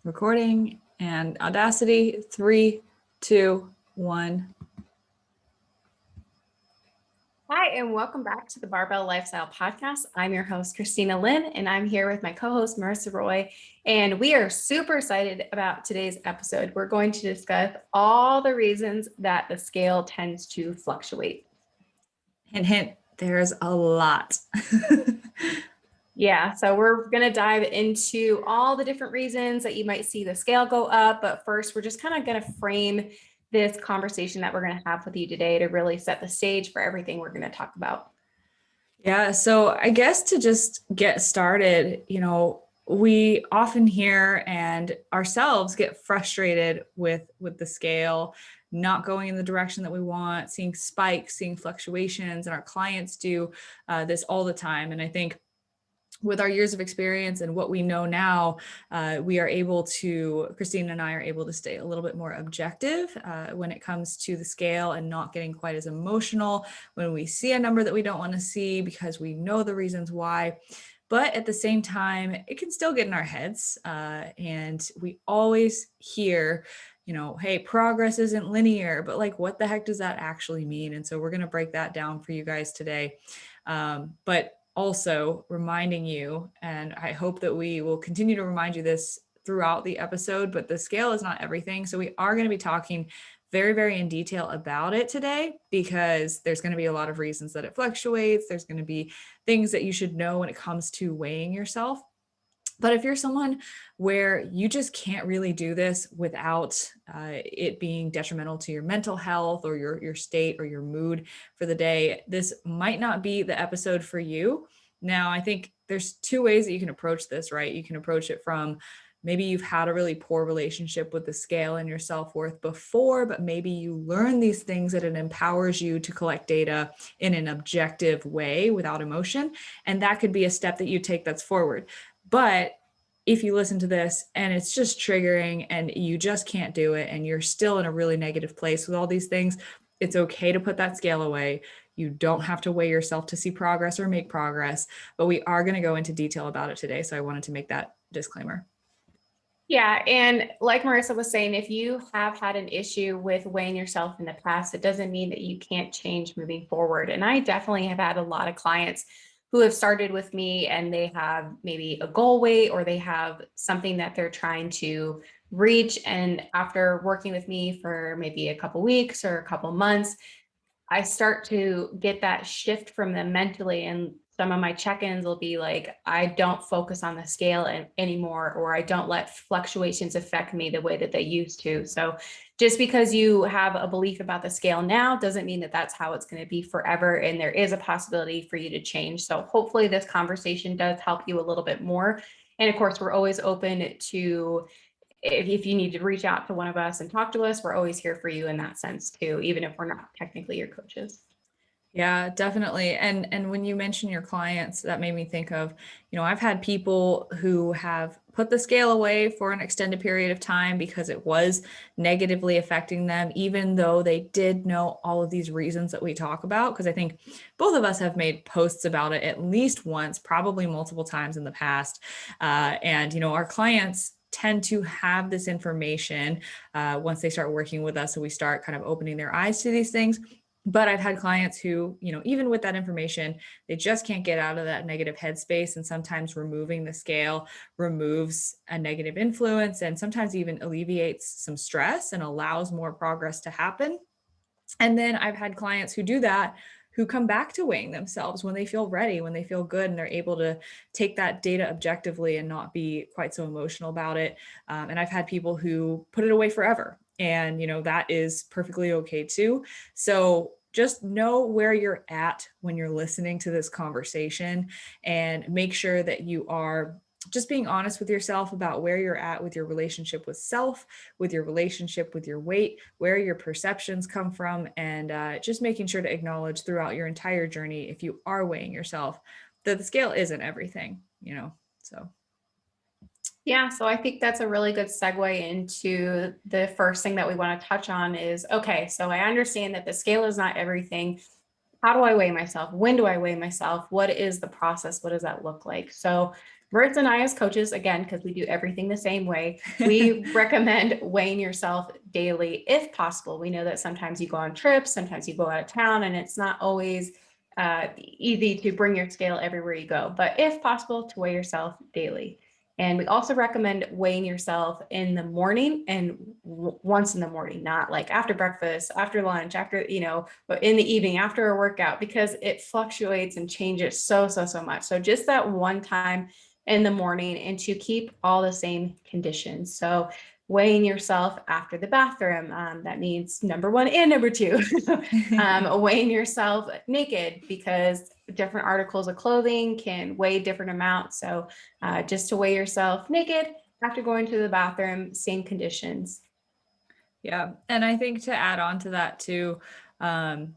Recording and Audacity. 3, 2, 1. Hi, and welcome back to the Barbell Lifestyle Podcast. I'm your host, Christina Lynn, and I'm here with my co-host, Marissa Roy, and we are super excited about today's episode. We're going to discuss all the reasons that the scale tends to fluctuate. Hint, hint, there's a lot. Yeah, so we're going to dive into all the different reasons that you might see the scale go up. But first, we're just kind of going to frame this conversation that we're going to have with you today to really set the stage for everything we're going to talk about. Yeah, so I guess to just get started, we often hear and ourselves get frustrated with the scale not going in the direction that we want, seeing spikes, seeing fluctuations, and our clients do this all the time. And I think with our years of experience and what we know now, we are able to, Christine and I are able to stay a little bit more objective when it comes to the scale and not getting quite as emotional when we see a number that we don't want to see because we know the reasons why. But at the same time, it can still get in our heads. And we always hear, hey, progress isn't linear, but like, what the heck does that actually mean? And so we're going to break that down for you guys today. But also reminding you, and I hope that we will continue to remind you this throughout the episode, but the scale is not everything. So we are going to be talking very, very in detail about it today because there's going to be a lot of reasons that it fluctuates. There's going to be things that you should know when it comes to weighing yourself. But if you're someone where you just can't really do this without it being detrimental to your mental health or your state or your mood for the day, this might not be the episode for you. Now, I think there's two ways that you can approach this, right? You can approach it from maybe you've had a really poor relationship with the scale and your self-worth before, but maybe you learn these things that it empowers you to collect data in an objective way without emotion. And that could be a step that you take that's forward. But if you listen to this and it's just triggering and you just can't do it and you're still in a really negative place with all these things, it's okay to put that scale away. You don't have to weigh yourself to see progress or make progress, but we are going to go into detail about it today. So I wanted to make that disclaimer. Yeah. And like Marissa was saying, if you have had an issue with weighing yourself in the past, it doesn't mean that you can't change moving forward. And I definitely have had a lot of clients who have started with me and they have maybe a goal weight or they have something that they're trying to reach. And after working with me for maybe a couple weeks or a couple months, I start to get that shift from them mentally. And some of my check-ins will be like, I don't focus on the scale anymore, or I don't let fluctuations affect me the way that they used to. So just because you have a belief about the scale now doesn't mean that that's how it's going to be forever. And there is a possibility for you to change. So hopefully this conversation does help you a little bit more. And of course, we're always open to, if you need to reach out to one of us and talk to us, we're always here for you in that sense too, even if we're not technically your coaches. Yeah, definitely. And when you mention your clients, that made me think of, I've had people who have put the scale away for an extended period of time because it was negatively affecting them, even though they did know all of these reasons that we talk about. Because I think both of us have made posts about it at least once, probably multiple times in the past. And our clients tend to have this information once they start working with us. So we start kind of opening their eyes to these things. But I've had clients who, even with that information, they just can't get out of that negative headspace. And sometimes removing the scale removes a negative influence and sometimes even alleviates some stress and allows more progress to happen. And then I've had clients who do that, who come back to weighing themselves when they feel ready, when they feel good, and they're able to take that data objectively and not be quite so emotional about it. And I've had people who put it away forever. And, that is perfectly okay too. So just know where you're at when you're listening to this conversation and make sure that you are just being honest with yourself about where you're at with your relationship with self, with your relationship with your weight, where your perceptions come from, and just making sure to acknowledge throughout your entire journey, if you are weighing yourself, that the scale isn't everything, so. Yeah, so I think that's a really good segue into the first thing that we want to touch on is, okay, so I understand that the scale is not everything. How do I weigh myself? When do I weigh myself? What is the process? What does that look like? So Marissa and I, as coaches, again, because we do everything the same way, we recommend weighing yourself daily if possible. We know that sometimes you go on trips, sometimes you go out of town, and it's not always easy to bring your scale everywhere you go, but if possible, to weigh yourself daily. And we also recommend weighing yourself in the morning and once in the morning, not like after breakfast, after lunch, after, but in the evening after a workout, because it fluctuates and changes so much. So just that one time in the morning, and to keep all the same conditions. So weighing yourself after the bathroom, that means number one and number two. Weighing yourself naked, because different articles of clothing can weigh different amounts. So just to weigh yourself naked after going to the bathroom, same conditions. Yeah. And I think to add on to that too,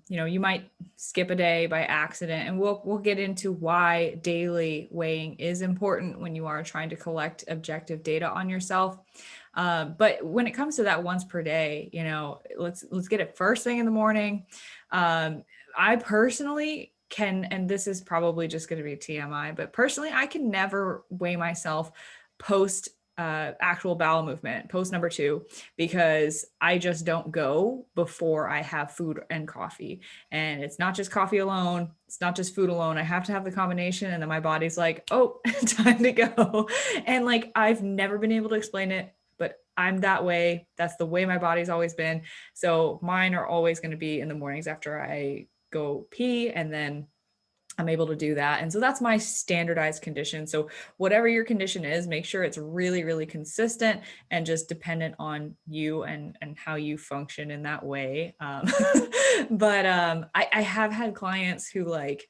you might skip a day by accident, and we'll get into why daily weighing is important when you are trying to collect objective data on yourself. But when it comes to that once per day, let's get it first thing in the morning. I personally can, and this is probably just going to be TMI, but personally, I can never weigh myself post actual bowel movement, post number 2, because I just don't go before I have food and coffee. And it's not just coffee alone. It's not just food alone. I have to have the combination. And then my body's like, oh, time to go. And like, I've never been able to explain it, but I'm that way. That's the way my body's always been. So mine are always going to be in the mornings after I go pee, and then I'm able to do that. And so that's my standardized condition. So whatever your condition is, make sure it's really, really consistent and just dependent on you and how you function in that way. But I have had clients who like,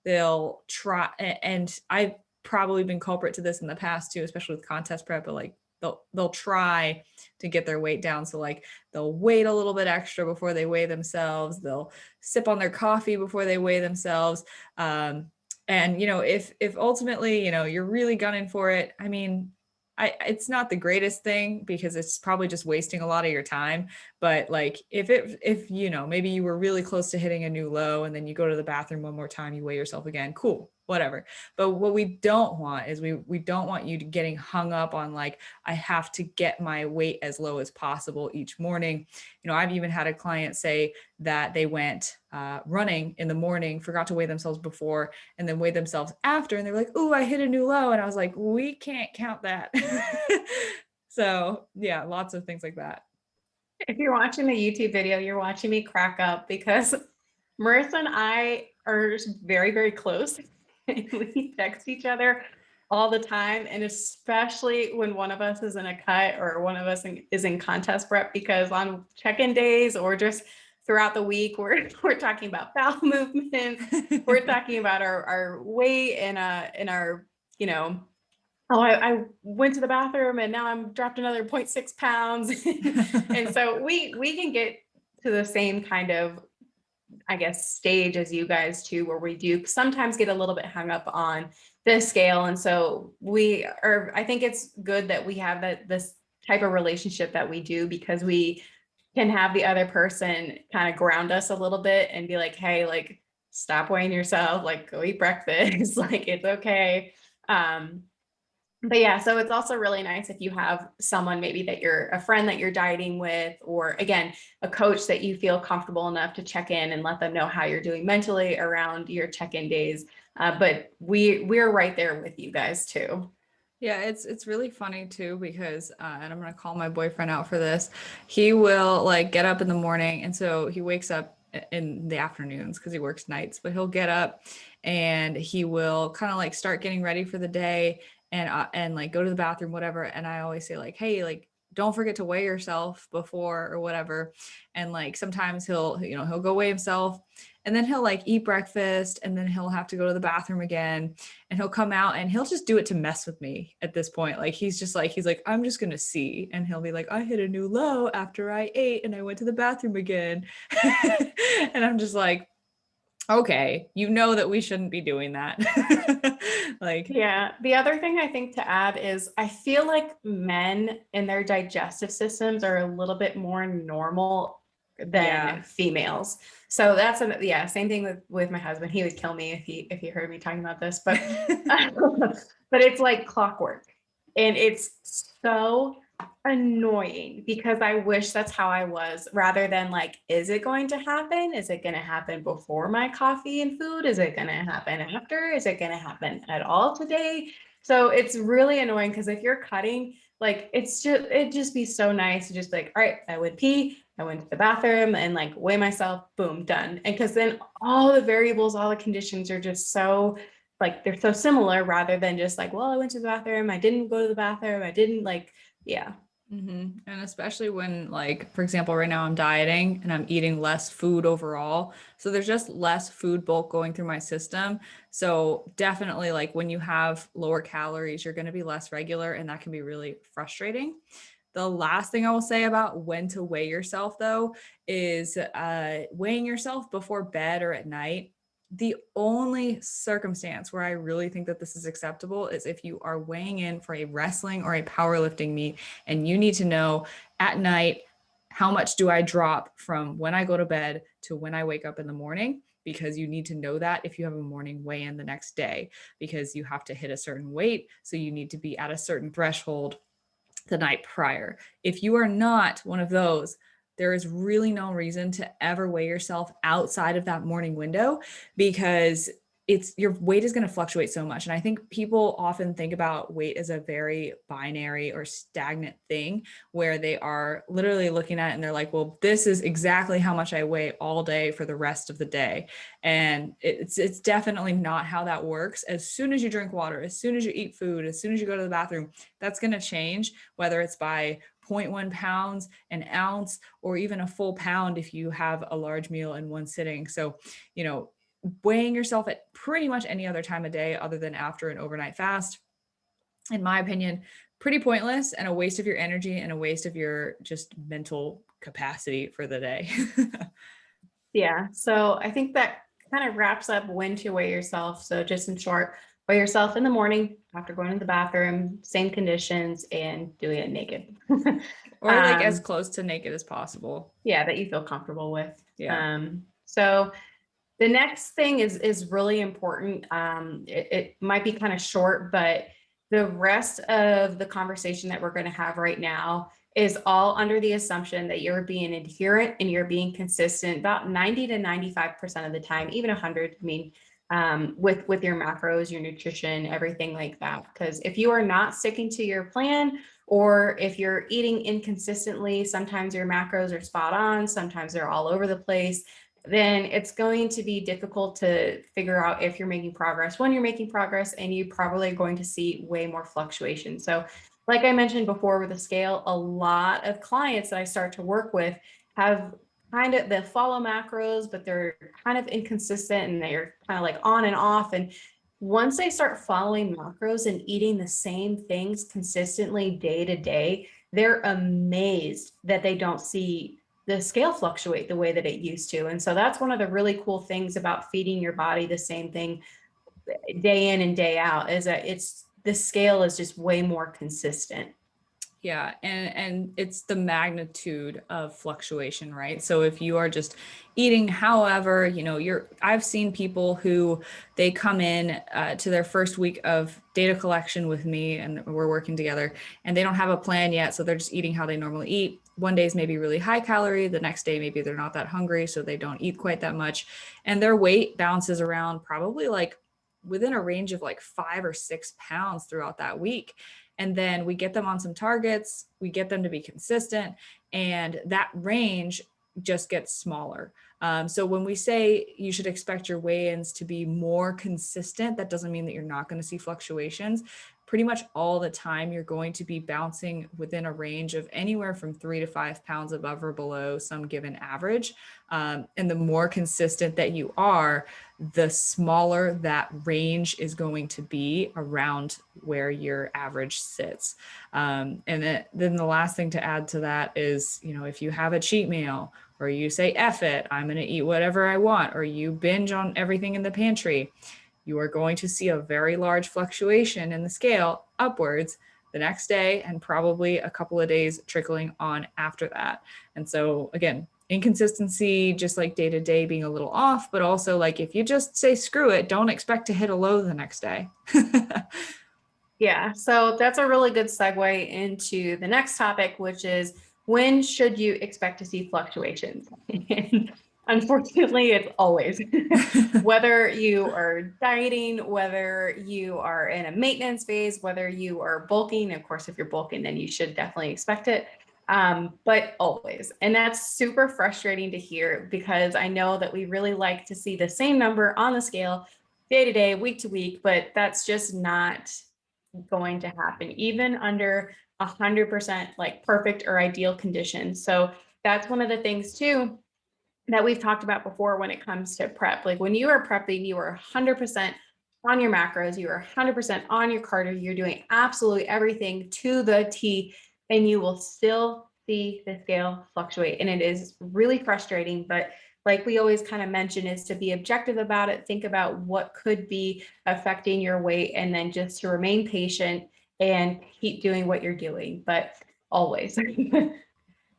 they'll try, and I've probably been culprit to this in the past too, especially with contest prep, but like they'll try to get their weight down. So like they'll wait a little bit extra before they weigh themselves. They'll sip on their coffee before they weigh themselves. And if ultimately, you're really gunning for it, I mean, it's not the greatest thing, because it's probably just wasting a lot of your time. But like, if maybe you were really close to hitting a new low, and then you go to the bathroom one more time, you weigh yourself again, cool, whatever. But what we don't want is we don't want you to getting hung up on like, I have to get my weight as low as possible each morning. I've even had a client say that they went running in the morning, forgot to weigh themselves before, and then weighed themselves after, and they're like, "Ooh, I hit a new low," and I was like, "We can't count that." So yeah, lots of things like that. If you're watching the YouTube video, you're watching me crack up, because Marissa and I are very, very close. We text each other all the time, and especially when one of us is in a cut or one of us is in contest prep, because on check-in days or just throughout the week, we're talking about bowel movements, we're talking about our weight and our, oh, I went to the bathroom and now I'm dropped another 0.6 pounds. And so we can get to the same kind of, I guess, stage as you guys too, where we do sometimes get a little bit hung up on the scale. And so I think it's good that we have this type of relationship that we do, because we can have the other person kind of ground us a little bit and be like, hey, like, stop weighing yourself, like, go eat breakfast, like, it's okay. But yeah, so it's also really nice if you have someone, maybe that you're a friend that you're dieting with, or again, a coach that you feel comfortable enough to check in and let them know how you're doing mentally around your check-in days. But we're right there with you guys too. Yeah, it's really funny too, because and I'm gonna call my boyfriend out for this. He will like get up in the morning, and so he wakes up in the afternoons because he works nights, but he'll get up and he will kind of like start getting ready for the day, and like go to the bathroom, whatever. And I always say like, hey, like, don't forget to weigh yourself before or whatever. And like sometimes he'll go weigh himself, and then he'll like eat breakfast, and then he'll have to go to the bathroom again, and he'll come out and he'll just do it to mess with me at this point. Like he's like, I'm just gonna see. And he'll be like, I hit a new low after I ate and I went to the bathroom again. And I'm just like, okay, that we shouldn't be doing that. Like, Yeah. The other thing I think to add is, I feel like men in their digestive systems are a little bit more normal than females. So that's same thing with my husband. He would kill me if he heard me talking about this, but but it's like clockwork. And it's so annoying because I wish that's how I was, rather than like, is it going to happen? Is it going to happen before my coffee and food? Is it going to happen after? Is it going to happen at all today? So it's really annoying because if you're cutting, like it'd just be so nice to just like, all right, I would pee, I went to the bathroom and like weigh myself, boom, done. And because then all the variables, all the conditions are just so like they're so similar, rather than just like, well, I went to the bathroom, I didn't go to the bathroom, I didn't like, yeah. Mm-hmm. And especially when, like, for example, right now I'm dieting and I'm eating less food overall. So there's just less food bulk going through my system. So definitely, like, when you have lower calories, you're going to be less regular, and that can be really frustrating. The last thing I will say about when to weigh yourself, though, is weighing yourself before bed or at night. The only circumstance where I really think that this is acceptable is if you are weighing in for a wrestling or a powerlifting meet, and you need to know at night, how much do I drop from when I go to bed to when I wake up in the morning? Because you need to know that if you have a morning weigh in the next day, because you have to hit a certain weight. So you need to be at a certain threshold the night prior. If you are not one of those, there is really no reason to ever weigh yourself outside of that morning window, because your weight is going to fluctuate so much. And I think people often think about weight as a very binary or stagnant thing, where they are literally looking at it and they're like, well, this is exactly how much I weigh all day for the rest of the day. And it's definitely not how that works. As soon as you drink water, as soon as you eat food, as soon as you go to the bathroom, that's going to change, whether it's by 0.1 pounds, an ounce, or even a full pound if you have a large meal in one sitting. So, weighing yourself at pretty much any other time of day other than after an overnight fast, in my opinion, pretty pointless and a waste of your energy and a waste of your just mental capacity for the day. Yeah. So I think that kind of wraps up when to weigh yourself. So just in short, weigh yourself in the morning after going to the bathroom, same conditions, and doing it naked. Or like as close to naked as possible. Yeah, that you feel comfortable with. Yeah. So the next thing is really important. It might be kind of short, but the rest of the conversation that we're going to have right now is all under the assumption that you're being adherent and you're being consistent about 90 to 95% of the time, even 100. I mean, with your macros, your nutrition, everything like that. Because if you are not sticking to your plan, or if you're eating inconsistently, sometimes your macros are spot on, sometimes they're all over the place, then it's going to be difficult to figure out if you're making progress, when you're making progress, and you probably are going to see way more fluctuation. So like I mentioned before with the scale, a lot of clients that I start to work with have they follow macros, but they're kind of inconsistent and they're kind of like on and off. And once they start following macros and eating the same things consistently day to day, they're amazed that they don't see the scale fluctuate the way that it used to. And so that's one of the really cool things about feeding your body the same thing day in and day out, is that the scale is just way more consistent. Yeah, and it's the magnitude of fluctuation, right? So if you are just eating, however, I've seen people who they come in to their first week of data collection with me, and we're working together, and they don't have a plan yet, so they're just eating how they normally eat. One day is maybe really high calorie, the next day maybe they're not that hungry, so they don't eat quite that much, and their weight bounces around probably like within a range of like 5 or 6 pounds throughout that week. And then we get them on some targets, we get them to be consistent, and that range just gets smaller. So when we say you should expect your weigh-ins to be more consistent, that doesn't mean that you're not going to see fluctuations. Pretty much all the time, you're going to be bouncing within a range of anywhere from 3 to 5 pounds above or below some given average. And the more consistent that you are, the smaller that range is going to be around where your average sits. And then the last thing to add to that is, if you have a cheat meal, or you say, F it, I'm going to eat whatever I want, or you binge on everything in the pantry, you are going to see a very large fluctuation in the scale upwards the next day, and probably a couple of days trickling on after that. And so again, inconsistency, just like day to day being a little off, but also like if you just say screw it, don't expect to hit a low the next day. Yeah, so that's a really good segue into the next topic, which is when should you expect to see fluctuations? And unfortunately, it's always. Whether you are dieting, whether you are in a maintenance phase, whether you are bulking. Of course, if you're bulking, then you should definitely expect it. But always. And that's super frustrating to hear because I know that we really like to see the same number on the scale day to day, week to week, but that's just not going to happen, even under 100% like perfect or ideal conditions. So that's one of the things too that we've talked about before when it comes to prep. Like when you are prepping, you are 100% on your macros, you are 100% on your cardio, you're doing absolutely everything to the T, and you will still see the scale fluctuate. And it is really frustrating, but like we always kind of mention, is to be objective about it, think about what could be affecting your weight, and then just to remain patient and keep doing what you're doing, but always.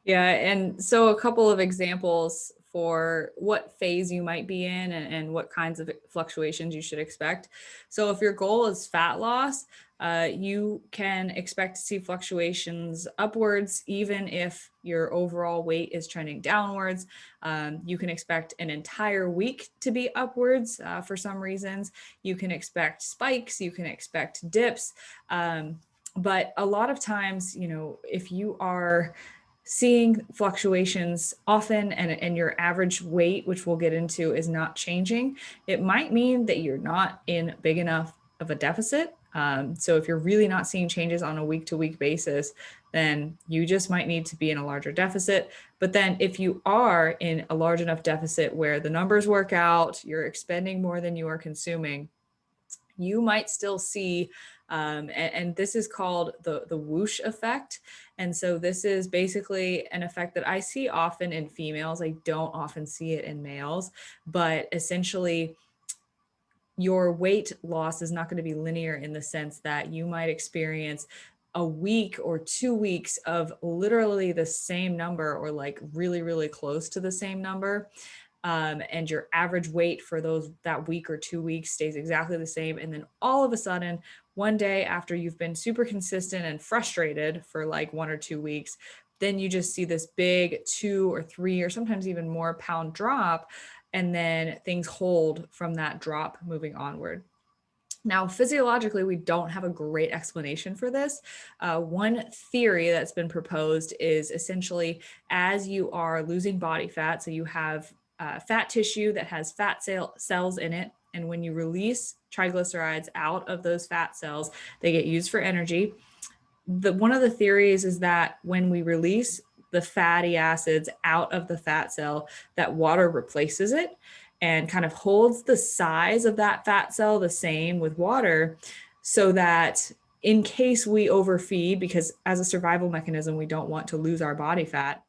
Yeah, and so a couple of examples for what phase you might be in and what kinds of fluctuations you should expect. So if your goal is fat loss, you can expect to see fluctuations upwards, even if your overall weight is trending downwards. You can expect an entire week to be upwards for some reasons. You can expect spikes, you can expect dips. But a lot of times, if you are seeing fluctuations often and your average weight, which we'll get into, is not changing, it might mean that you're not in big enough of a deficit. So if you're really not seeing changes on a week to week basis, then you just might need to be in a larger deficit. But then if you are in a large enough deficit where the numbers work out, you're expending more than you are consuming, you might still see, and this is called the whoosh effect. And so this is basically an effect that I see often in females. I don't often see it in males, but essentially your weight loss is not going to be linear in the sense that you might experience a week or 2 weeks of literally the same number or like really, really close to the same number. And your average weight for that week or 2 weeks stays exactly the same. And then all of a sudden, one day after you've been super consistent and frustrated for like 1 or 2 weeks, then you just see this big 2 or 3 or sometimes even more pound drop. And then things hold from that drop moving onward. Now, physiologically, we don't have a great explanation for this. One theory that's been proposed is essentially as you are losing body fat, so you have fat tissue that has fat cells in it, and when you release triglycerides out of those fat cells, they get used for energy. One of the theories is that when we release the fatty acids out of the fat cell, that water replaces it and kind of holds the size of that fat cell the same with water, so that in case we overfeed, because as a survival mechanism, we don't want to lose our body fat.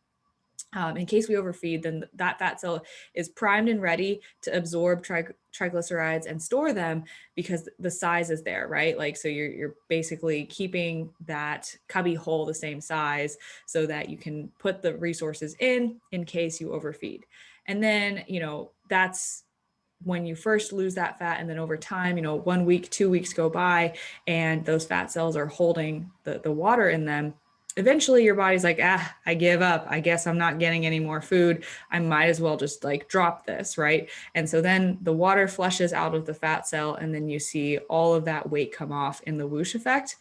In case we overfeed, then that fat cell is primed and ready to absorb triglycerides and store them because the size is there, right? Like, so you're basically keeping that cubby hole the same size so that you can put the resources in case you overfeed. And then, that's when you first lose that fat, and then over time, 1 week, 2 weeks go by and those fat cells are holding the water in them. Eventually your body's like, I give up. I guess I'm not getting any more food. I might as well just like drop this, right? And so then the water flushes out of the fat cell, and then you see all of that weight come off in the whoosh effect.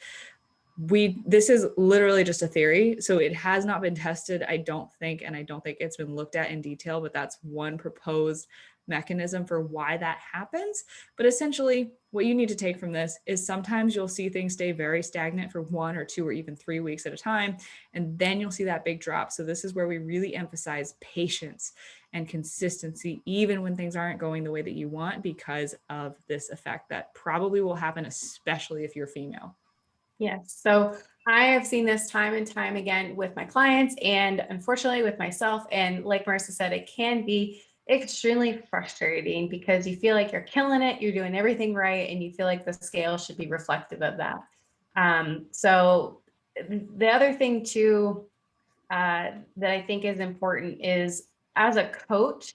This is literally just a theory, so it has not been tested, I don't think, and I don't think it's been looked at in detail, but that's one proposed mechanism for why that happens. But essentially, what you need to take from this is sometimes you'll see things stay very stagnant for 1 or 2 or even 3 weeks at a time, and then you'll see that big drop. So this is where we really emphasize patience and consistency, even when things aren't going the way that you want, because of this effect that probably will happen, especially if you're female. Yes. So I have seen this time and time again with my clients and unfortunately with myself. And like Marissa said, it can be extremely frustrating because you feel like you're killing it, you're doing everything right, and you feel like the scale should be reflective of that. So the other thing too that I think is important is as a coach,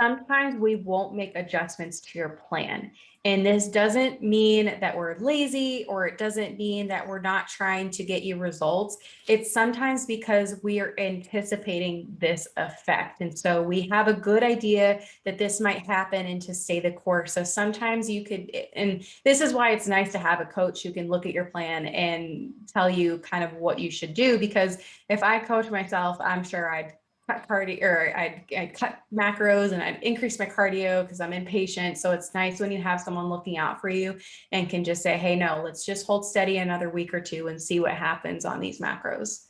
sometimes we won't make adjustments to your plan. And this doesn't mean that we're lazy, or it doesn't mean that we're not trying to get you results. It's sometimes because we are anticipating this effect. And so we have a good idea that this might happen and to stay the course. So sometimes you could, and this is why it's nice to have a coach who can look at your plan and tell you kind of what you should do. Because if I coach myself, I'm sure I'd cut cardio, or I'd cut macros and I'd increase my cardio because I'm impatient. So it's nice when you have someone looking out for you and can just say, hey, no, let's just hold steady another week or two and see what happens on these macros.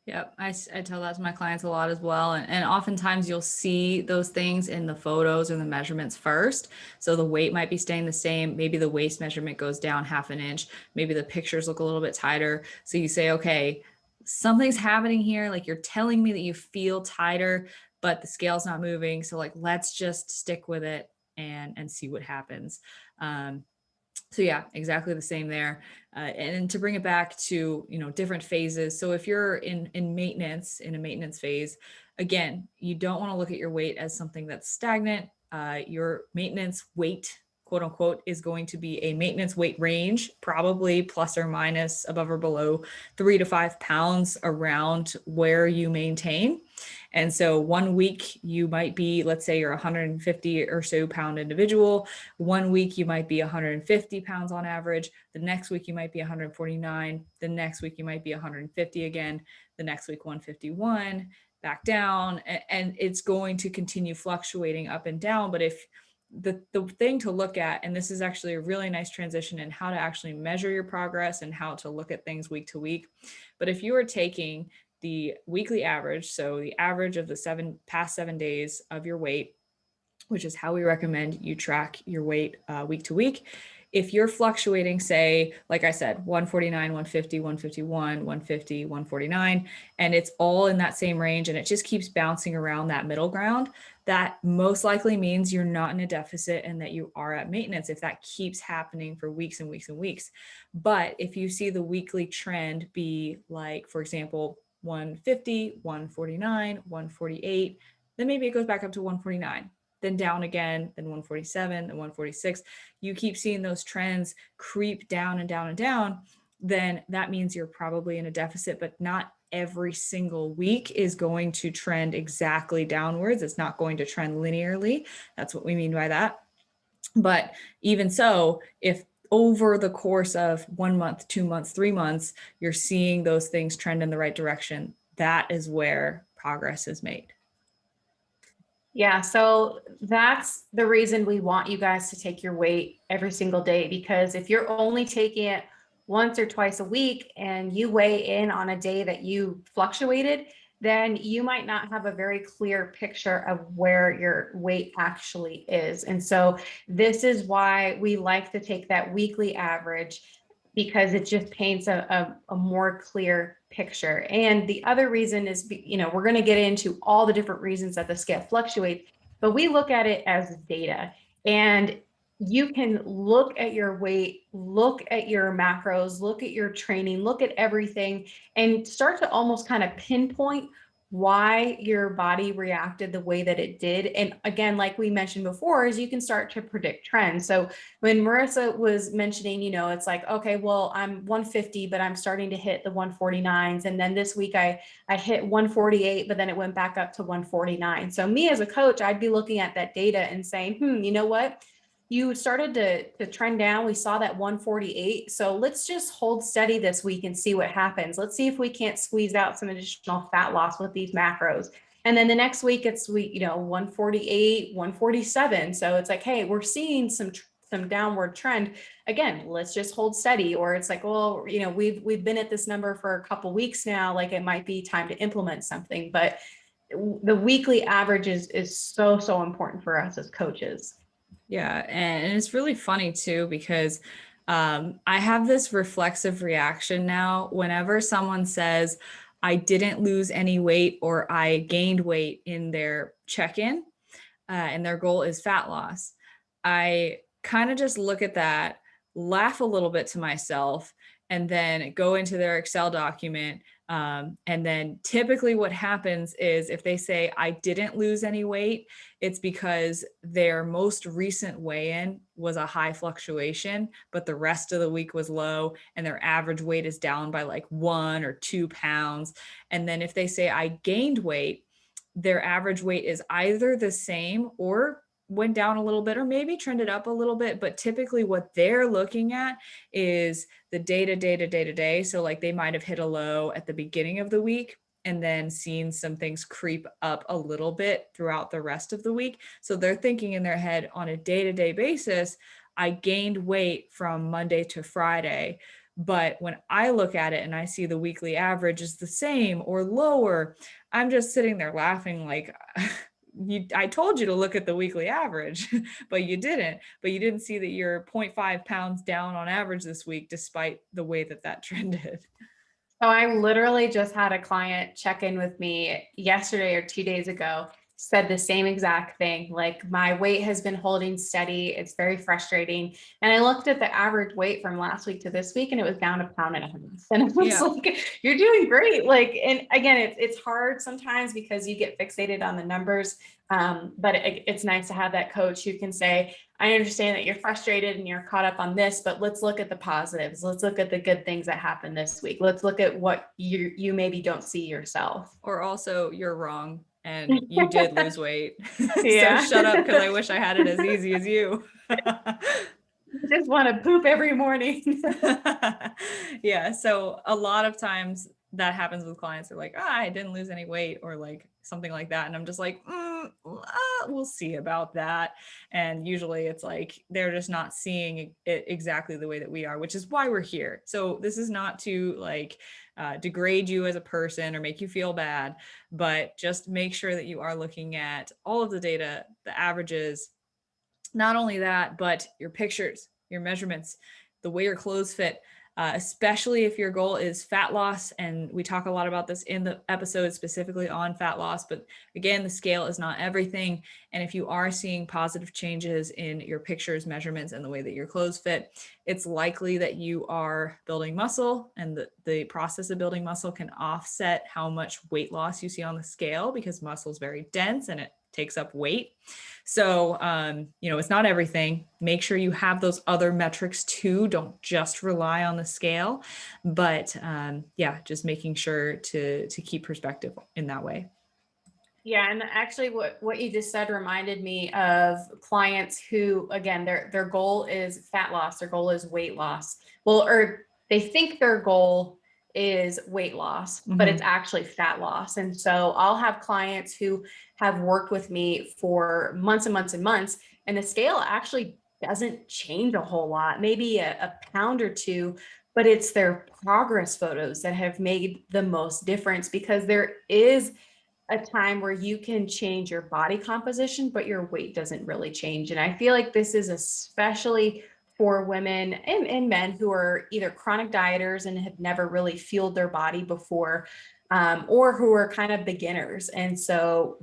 Yep, I tell that to my clients a lot as well. And oftentimes you'll see those things in the photos or the measurements first. So the weight might be staying the same. Maybe the waist measurement goes down half an inch. Maybe the pictures look a little bit tighter. So you say, okay, something's happening here. Like, you're telling me that you feel tighter, but the scale's not moving. So like, let's just stick with it and see what happens. So yeah, exactly the same there. And to bring it back to, different phases. So if you're in maintenance, in a maintenance phase, again, you don't want to look at your weight as something that's stagnant. Your maintenance weight, quote unquote, is going to be a maintenance weight range, probably plus or minus, above or below 3 to 5 pounds around where you maintain. And so one week you might be, let's say you're a 150 or so pound individual. One week you might be 150 pounds on average. The next week you might be 149. The next week you might be 150 again. The next week 151, back down. And it's going to continue fluctuating up and down. But if the thing to look at, and this is actually a really nice transition in how to actually measure your progress and how to look at things week to week. But if you are taking the weekly average, so the average of the past 7 days of your weight, which is how we recommend you track your weight week to week. If you're fluctuating, say, like I said, 149, 150, 151, 150, 149, and it's all in that same range and it just keeps bouncing around that middle ground, that most likely means you're not in a deficit and that you are at maintenance if that keeps happening for weeks and weeks and weeks. But if you see the weekly trend be like, for example, 150, 149, 148, then maybe it goes back up to 149. Then down again, then 147, then 146. You keep seeing those trends creep down and down and down, then that means you're probably in a deficit, but not every single week is going to trend exactly downwards. It's not going to trend linearly. That's what we mean by that. But even so, if over the course of 1 month, 2 months, 3 months, you're seeing those things trend in the right direction, that is where progress is made. Yeah, so that's the reason we want you guys to take your weight every single day, because if you're only taking it once or twice a week and you weigh in on a day that you fluctuated, then you might not have a very clear picture of where your weight actually is. And so this is why we like to take that weekly average, because it just paints a more clear picture. And the other reason is, we're going to get into all the different reasons that the scale fluctuates, but we look at it as data. And you can look at your weight, look at your macros, look at your training, look at everything, and start to almost kind of pinpoint why your body reacted the way that it did. And again, like we mentioned before, is you can start to predict trends. So when Marissa was mentioning, it's like, okay, well, I'm 150, but I'm starting to hit the 149s. And then this week I hit 148, but then it went back up to 149. So me as a coach, I'd be looking at that data and saying, you know what? You started to trend down. We saw that 148. So let's just hold steady this week and see what happens. Let's see if we can't squeeze out some additional fat loss with these macros. And then the next week it's 148, 147. So it's like, hey, we're seeing some downward trend. Again, let's just hold steady. Or it's like, well, we've been at this number for a couple weeks now. Like, it might be time to implement something. But the weekly average is so important for us as coaches. Yeah, and it's really funny too, because I have this reflexive reaction now whenever someone says, I didn't lose any weight or I gained weight in their check-in, and their goal is fat loss. I kind of just look at that, laugh a little bit to myself, and then go into their Excel document, And then typically what happens is if they say, I didn't lose any weight, it's because their most recent weigh-in was a high fluctuation, but the rest of the week was low and their average weight is down by like 1 or 2 pounds. And then if they say, I gained weight, their average weight is either the same or went down a little bit or maybe trended up a little bit. But typically what they're looking at is the day to day to day to day. So like they might have hit a low at the beginning of the week and then seen some things creep up a little bit throughout the rest of the week. So they're thinking in their head on a day to day basis, I gained weight from Monday to Friday. But when I look at it and I see the weekly average is the same or lower, I'm just sitting there laughing like, I told you to look at the weekly average, but you didn't. But you didn't see that you're 0.5 pounds down on average this week, despite the way that that trended. So I literally just had a client check in with me yesterday or 2 days ago, said the same exact thing. Like, my weight has been holding steady. It's very frustrating. And I looked at the average weight from last week to this week and it was down 1.5 pounds. And I was like, you're doing great. Like, and again, it's hard sometimes because you get fixated on the numbers. But it's nice to have that coach who can say, I understand that you're frustrated and you're caught up on this, but let's look at the positives. Let's look at the good things that happened this week. Let's look at what you maybe don't see yourself. Or also, you're wrong and you did lose weight. Yeah. So shut up, because I wish I had it as easy as you. Just want to poop every morning. Yeah. So a lot of times that happens with clients. They're like, I didn't lose any weight or like something like that. And I'm just like, we'll see about that. And usually it's like, they're just not seeing it exactly the way that we are, which is why we're here. So this is not to like degrade you as a person or make you feel bad, but just make sure that you are looking at all of the data, the averages. Not only that, but your pictures, your measurements, the way your clothes fit, especially if your goal is fat loss. And we talk a lot about this in the episode specifically on fat loss. But again, the scale is not everything. And if you are seeing positive changes in your pictures, measurements, and the way that your clothes fit, it's likely that you are building muscle. And the process of building muscle can offset how much weight loss you see on the scale because muscle is very dense and it takes up weight. So, it's not everything. Make sure you have those other metrics too. Don't just rely on the scale, but just making sure to keep perspective in that way. Yeah, and actually what you just said reminded me of clients who, again, their goal is fat loss, their goal is weight loss. Well, or they think their goal is weight loss, but it's actually fat loss. And so I'll have clients who have worked with me for months and months and months, and the scale actually doesn't change a whole lot, maybe a pound or two, but it's their progress photos that have made the most difference, because there is a time where you can change your body composition, but your weight doesn't really change. And I feel like this is especially for women and men who are either chronic dieters and have never really fueled their body before, or who are kind of beginners. And so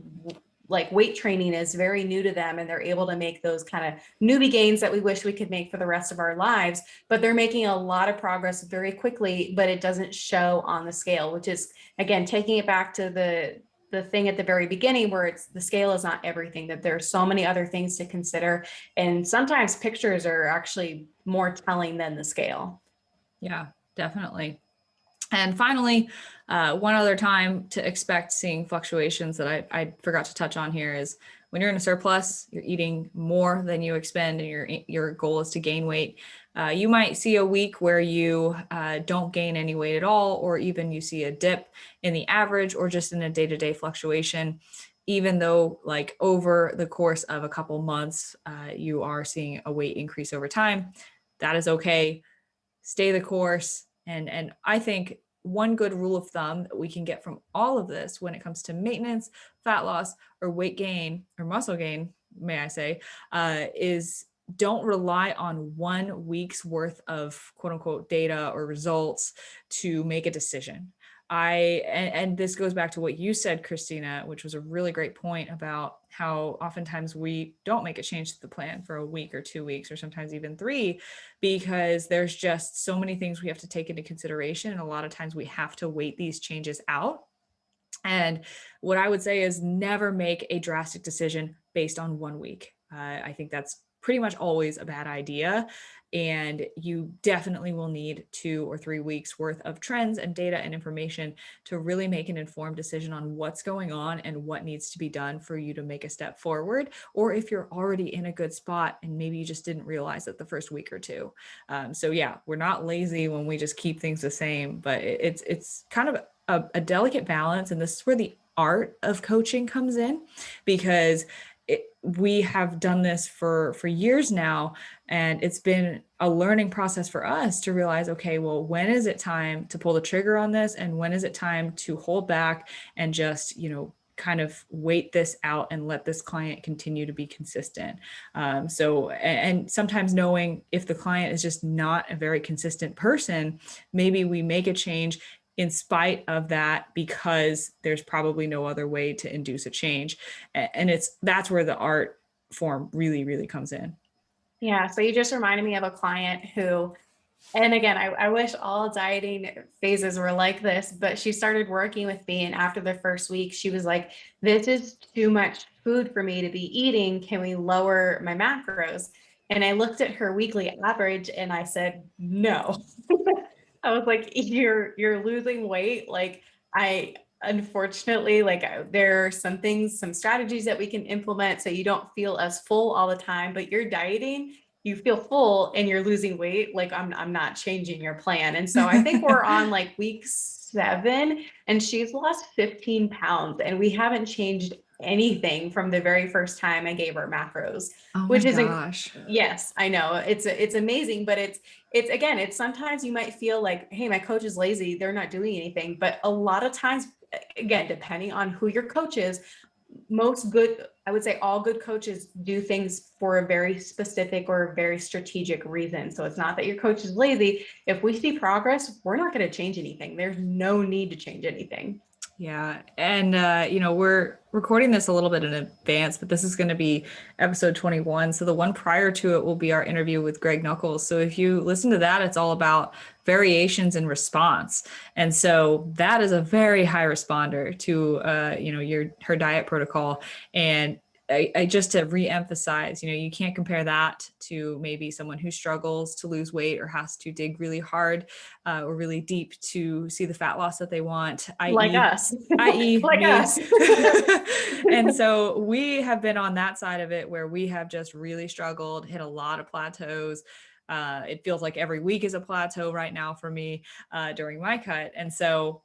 like weight training is very new to them, and they're able to make those kind of newbie gains that we wish we could make for the rest of our lives, but they're making a lot of progress very quickly, but it doesn't show on the scale, which is, again, taking it back to the thing at the very beginning where it's the scale is not everything, that there's so many other things to consider. And sometimes pictures are actually more telling than the scale. Yeah, definitely. And finally, one other time to expect seeing fluctuations that I forgot to touch on here is when you're in a surplus, you're eating more than you expend and your goal is to gain weight. You might see a week where you don't gain any weight at all, or even you see a dip in the average or just in a day-to-day fluctuation, even though like over the course of a couple months, you are seeing a weight increase over time. That is okay. Stay the course. And I think one good rule of thumb that we can get from all of this when it comes to maintenance, fat loss, or weight gain, or muscle gain, may I say, is don't rely on 1 week's worth of quote unquote data or results to make a decision. And this goes back to what you said, Christina, which was a really great point about how oftentimes we don't make a change to the plan for a week or 2 weeks, or sometimes even 3, because there's just so many things we have to take into consideration. And a lot of times we have to wait these changes out. And what I would say is never make a drastic decision based on 1 week. I think that's pretty much always a bad idea. And you definitely will need 2 or 3 weeks worth of trends and data and information to really make an informed decision on what's going on and what needs to be done for you to make a step forward. Or if you're already in a good spot and maybe you just didn't realize it the first week or 2. So yeah, we're not lazy when we just keep things the same, but it's kind of a delicate balance. And this is where the art of coaching comes in, because we have done this for years now, and it's been a learning process for us to realize, okay, well, when is it time to pull the trigger on this, and when is it time to hold back and just, kind of wait this out and let this client continue to be consistent. And sometimes knowing if the client is just not a very consistent person, maybe we make a change in spite of that, because there's probably no other way to induce a change. And that's where the art form really, really comes in. Yeah. So you just reminded me of a client who, and again, I wish all dieting phases were like this, but she started working with me. And after the first week, she was like, this is too much food for me to be eating. Can we lower my macros? And I looked at her weekly average and I said, no. I was like, you're losing weight. Like, I unfortunately, there are some things, some strategies that we can implement so you don't feel as full all the time, but you're dieting, you feel full and you're losing weight. Like, I'm not changing your plan. And so I think we're on like week 7 and she's lost 15 pounds and we haven't changed anything from the very first time I gave her macros, Oh my which is, gosh. yes, I know it's amazing, but it's again, it's sometimes you might feel like, hey, my coach is lazy, they're not doing anything. But a lot of times, again, depending on who your coach is, I would say all good coaches do things for a very specific or very strategic reason. So it's not that your coach is lazy. If we see progress, we're not going to change anything. There's no need to change anything. Yeah. And, we're recording this a little bit in advance, but this is going to be episode 21. So the one prior to it will be our interview with Greg Knuckles. So if you listen to that, it's all about variations in response. And so that is a very high responder to, her diet protocol. And I just to reemphasize, you can't compare that to maybe someone who struggles to lose weight or has to dig really hard or really deep to see the fat loss that they want, Like us, i.e. like me. us. And so we have been on that side of it where we have just really struggled, hit a lot of plateaus. It feels like every week is a plateau right now for me during my cut. And so,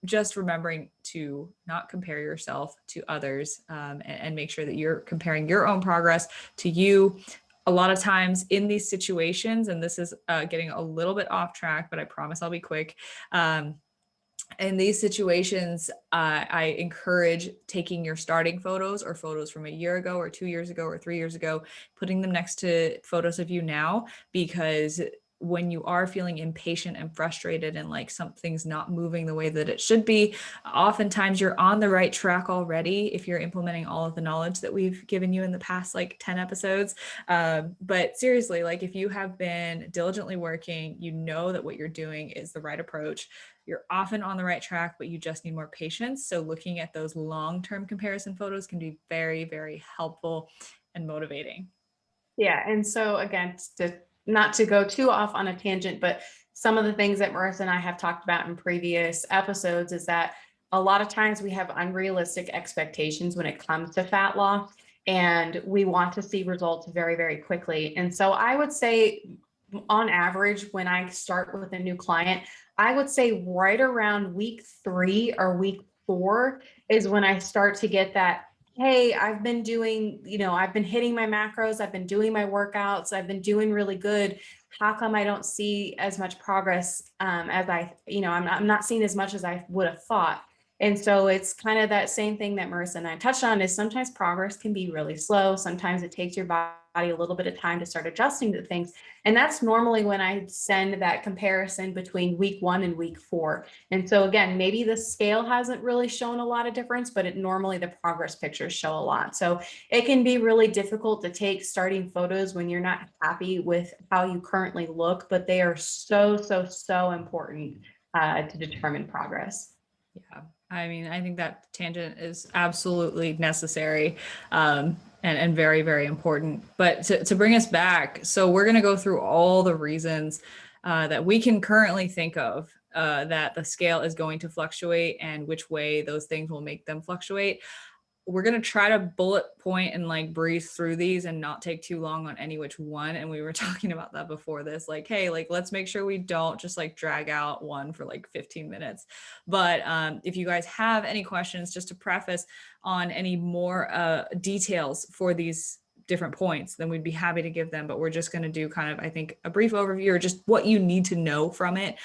just remembering to not compare yourself to others and make sure that you're comparing your own progress to you. A lot of times in these situations, and this is getting a little bit off track, but I promise I'll be quick. In these situations, I encourage taking your starting photos or photos from a year ago or 2 years ago or 3 years ago, putting them next to photos of you now, because when you are feeling impatient and frustrated and like something's not moving the way that it should be, oftentimes you're on the right track already if you're implementing all of the knowledge that we've given you in the past like 10 episodes. But seriously, like if you have been diligently working, you know that what you're doing is the right approach. You're often on the right track, but you just need more patience. So looking at those long-term comparison photos can be very, very helpful and motivating. Yeah. And so again, not to go too off on a tangent, but some of the things that Marissa and I have talked about in previous episodes is that a lot of times we have unrealistic expectations when it comes to fat loss, and we want to see results very, very quickly. And so I would say on average, when I start with a new client, I would say right around week 3 or week 4 is when I start to get that, hey, I've been doing, I've been hitting my macros, I've been doing my workouts, I've been doing really good. How come I don't see as much progress as I'm not seeing as much as I would have thought? And so it's kind of that same thing that Marissa and I touched on, is sometimes progress can be really slow. Sometimes it takes your body a little bit of time to start adjusting to things. And that's normally when I send that comparison between week 1 and week 4. And so again, maybe the scale hasn't really shown a lot of difference, but normally the progress pictures show a lot. So it can be really difficult to take starting photos when you're not happy with how you currently look, but they are so, so, so important to determine progress. Yeah. I mean, I think that tangent is absolutely necessary, and very, very important. But to bring us back, so we're going to go through all the reasons that we can currently think of that the scale is going to fluctuate and which way those things will make them fluctuate. We're going to try to bullet point and like breeze through these and not take too long on any which one. And we were talking about that before this, like, hey, like, let's make sure we don't just like drag out one for like 15 minutes. But if you guys have any questions, just to preface on any more details for these different points, then we'd be happy to give them. But we're just going to do kind of, I think, a brief overview or just what you need to know from it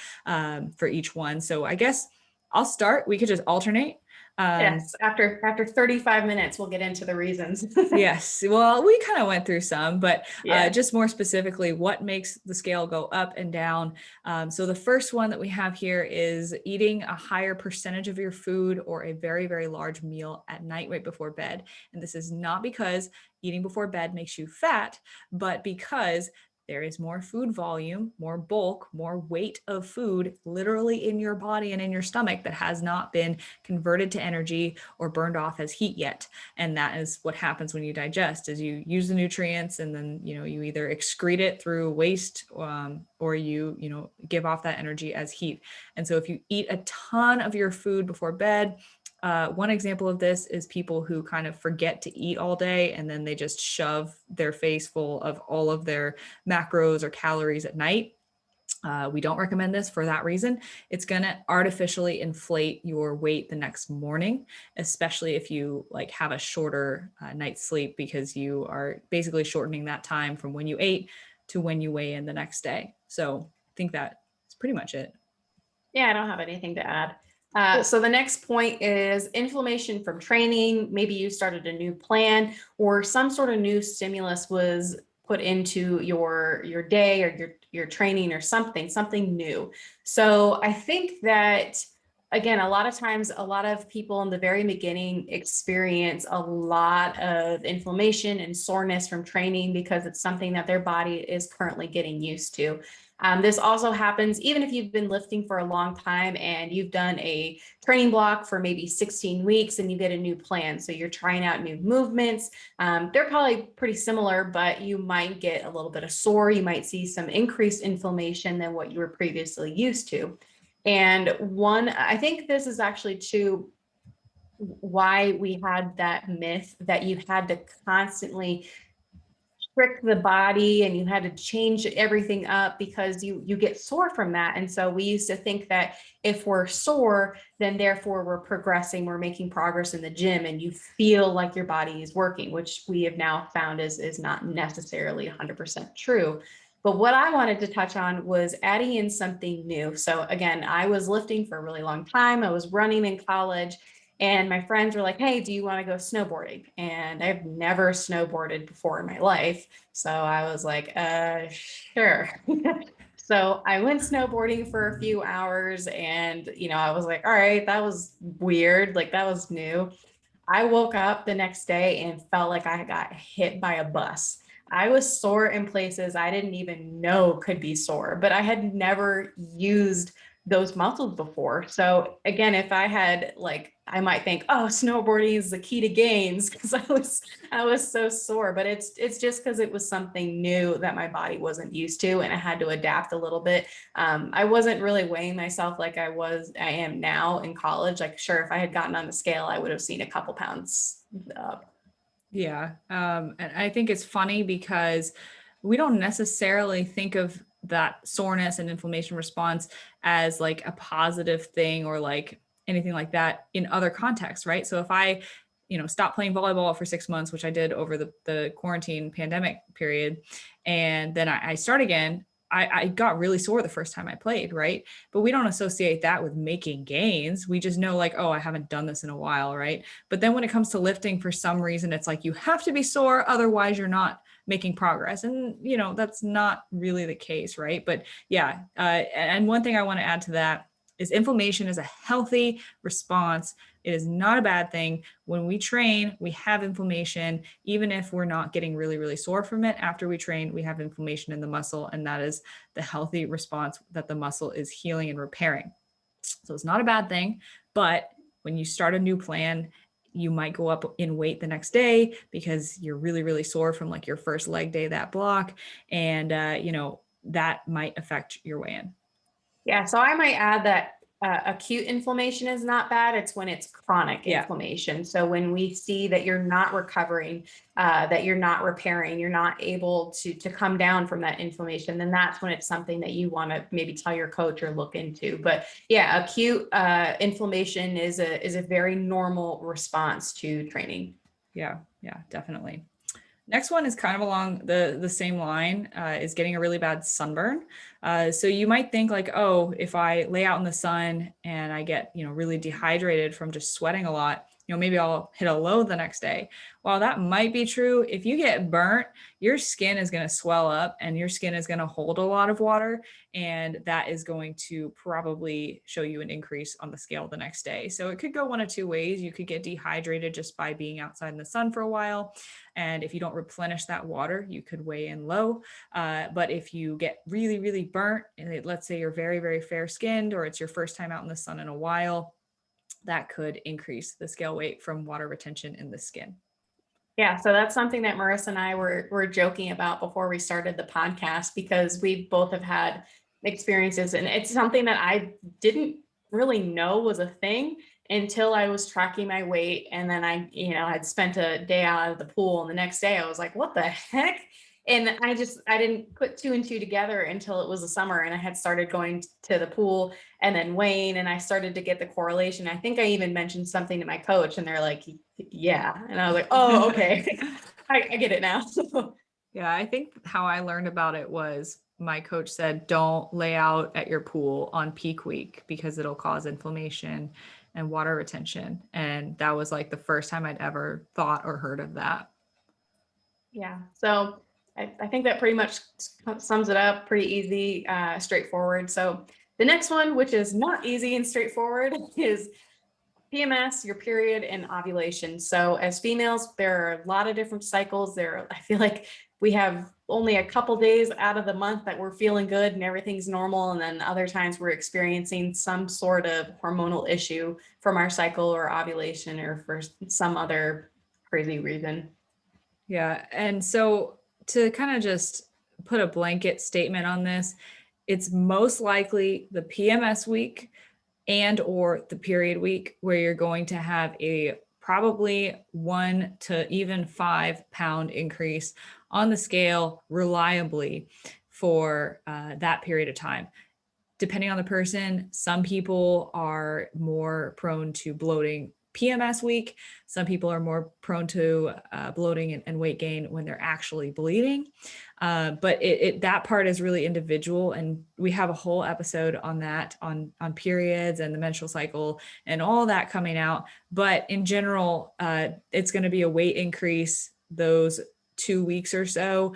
for each one. So I guess I'll start. We could just alternate. Yes, after 35 minutes, we'll get into the reasons. Yes, well, we kind of went through some, but Yeah. just more specifically, what makes the scale go up and down. So the first one that we have here is eating a higher percentage of your food or a very, very large meal at night right before bed. And this is not because eating before bed makes you fat, but because there is more food volume, more bulk, more weight of food literally in your body and in your stomach that has not been converted to energy or burned off as heat yet. And that is what happens when you digest, is you use the nutrients and then, you either excrete it through waste or you give off that energy as heat. And so if you eat a ton of your food before bed, one example of this is people who kind of forget to eat all day and then they just shove their face full of all of their macros or calories at night. We don't recommend this for that reason. It's going to artificially inflate your weight the next morning, especially if you like have a shorter night's sleep, because you are basically shortening that time from when you ate to when you weigh in the next day. So I think that's pretty much it. Yeah, I don't have anything to add. So the next point is inflammation from training. Maybe you started a new plan or some sort of new stimulus was put into your day or your training or something new. So I think that, again, a lot of times, a lot of people in the very beginning experience a lot of inflammation and soreness from training because it's something that their body is currently getting used to. This also happens even if you've been lifting for a long time and you've done a training block for maybe 16 weeks and you get a new plan. So you're trying out new movements. They're probably pretty similar, but you might get a little bit of sore. You might see some increased inflammation than what you were previously used to. And I think this is actually too why we had that myth that you had to constantly trick the body and you had to change everything up because you get sore from that. And so we used to think that if we're sore, then therefore we're progressing, we're making progress in the gym and you feel like your body is working, which we have now found is not necessarily 100% true. But what I wanted to touch on was adding in something new. So again, I was lifting for a really long time. I was running in college. And my friends were like, hey, do you want to go snowboarding? And I've never snowboarded before in my life. So I was like, sure. So I went snowboarding for a few hours and, I was like, all right, that was weird. Like that was new. I woke up the next day and felt like I got hit by a bus. I was sore in places I didn't even know could be sore, but I had never used those muscles before. So again, if I had I might think, oh, snowboarding is the key to gains because I was so sore, but it's just because it was something new that my body wasn't used to and I had to adapt a little bit. I wasn't really weighing myself like I am now in college. Like, sure, if I had gotten on the scale, I would have seen a couple pounds up. Yeah. And I think it's funny because we don't necessarily think of that soreness and inflammation response as like a positive thing or like anything like that in other contexts, right? So if I, stop playing volleyball for 6 months, which I did over the quarantine pandemic period, and then I start again, I got really sore the first time I played, right? But we don't associate that with making gains. We just know like, oh, I haven't done this in a while, right? But then when it comes to lifting, for some reason, it's like you have to be sore, otherwise you're not making progress. And, you know, that's not really the case, right? But yeah, and one thing I want to add to that is inflammation is a healthy response. It is not a bad thing. When we train, we have inflammation. Even if we're not getting really, really sore from it, after we train, we have inflammation in the muscle, and that is the healthy response that the muscle is healing and repairing. So it's not a bad thing, but when you start a new plan, you might go up in weight the next day because you're really, really sore from like your first leg day, that block. And, you know, that might affect your weigh-in. Yeah, so I might add that acute inflammation is not bad. It's when it's chronic inflammation. So when we see that you're not recovering, that you're not repairing, you're not able to come down from that inflammation, then that's when it's something that you want to maybe tell your coach or look into. But yeah, acute inflammation is a very normal response to training. Yeah, definitely. Next one is kind of along the same line, is getting a really bad sunburn. So you might think like, oh, if I lay out in the sun and I get, you know, really dehydrated from just sweating a lot, you know, maybe I'll hit a low the next day. While that might be true, if you get burnt, your skin is going to swell up and your skin is going to hold a lot of water. And that is going to probably show you an increase on the scale the next day. So it could go one of two ways. You could get dehydrated just by being outside in the sun for a while. And if you don't replenish that water, you could weigh in low. But if you get really, really burnt, and let's say you're very, very fair skinned, or it's your first time out in the sun in a while, that could increase the scale weight from water retention in the skin. Yeah, so that's something that Marissa and I were joking about before we started the podcast, because we both have had experiences, and it's something that I didn't really know was a thing until I was tracking my weight. And then I, you know, had spent a day out of the pool, and the next day I was like, what the heck? And I didn't put two and two together until it was the summer and I had started going to the pool and then weighing, and I started to get the correlation. I think I even mentioned something to my coach and they're like, yeah. And I was like, oh, okay. I get it now. Yeah, I think how I learned about it was my coach said, don't lay out at your pool on peak week because it'll cause inflammation and water retention. And that was like the first time I'd ever thought or heard of that. Yeah. So I think that pretty much sums it up. Pretty easy, straightforward. So the next one, which is not easy and straightforward, is PMS, your period, and ovulation. So as females, there are a lot of different cycles. I feel like we have only a couple days out of the month that we're feeling good and everything's normal. And then other times we're experiencing some sort of hormonal issue from our cycle or ovulation or for some other crazy reason. Yeah. And so to kind of just put a blanket statement on this, it's most likely the PMS week and or the period week where you're going to have a probably 1 to even 5 pound increase on the scale reliably for that period of time. Depending on the person, some people are more prone to bloating PMS week. Some people are more prone to bloating and weight gain when they're actually bleeding. But that part is really individual. And we have a whole episode on that, on periods and the menstrual cycle and all that coming out. But in general, it's going to be a weight increase those 2 weeks or so.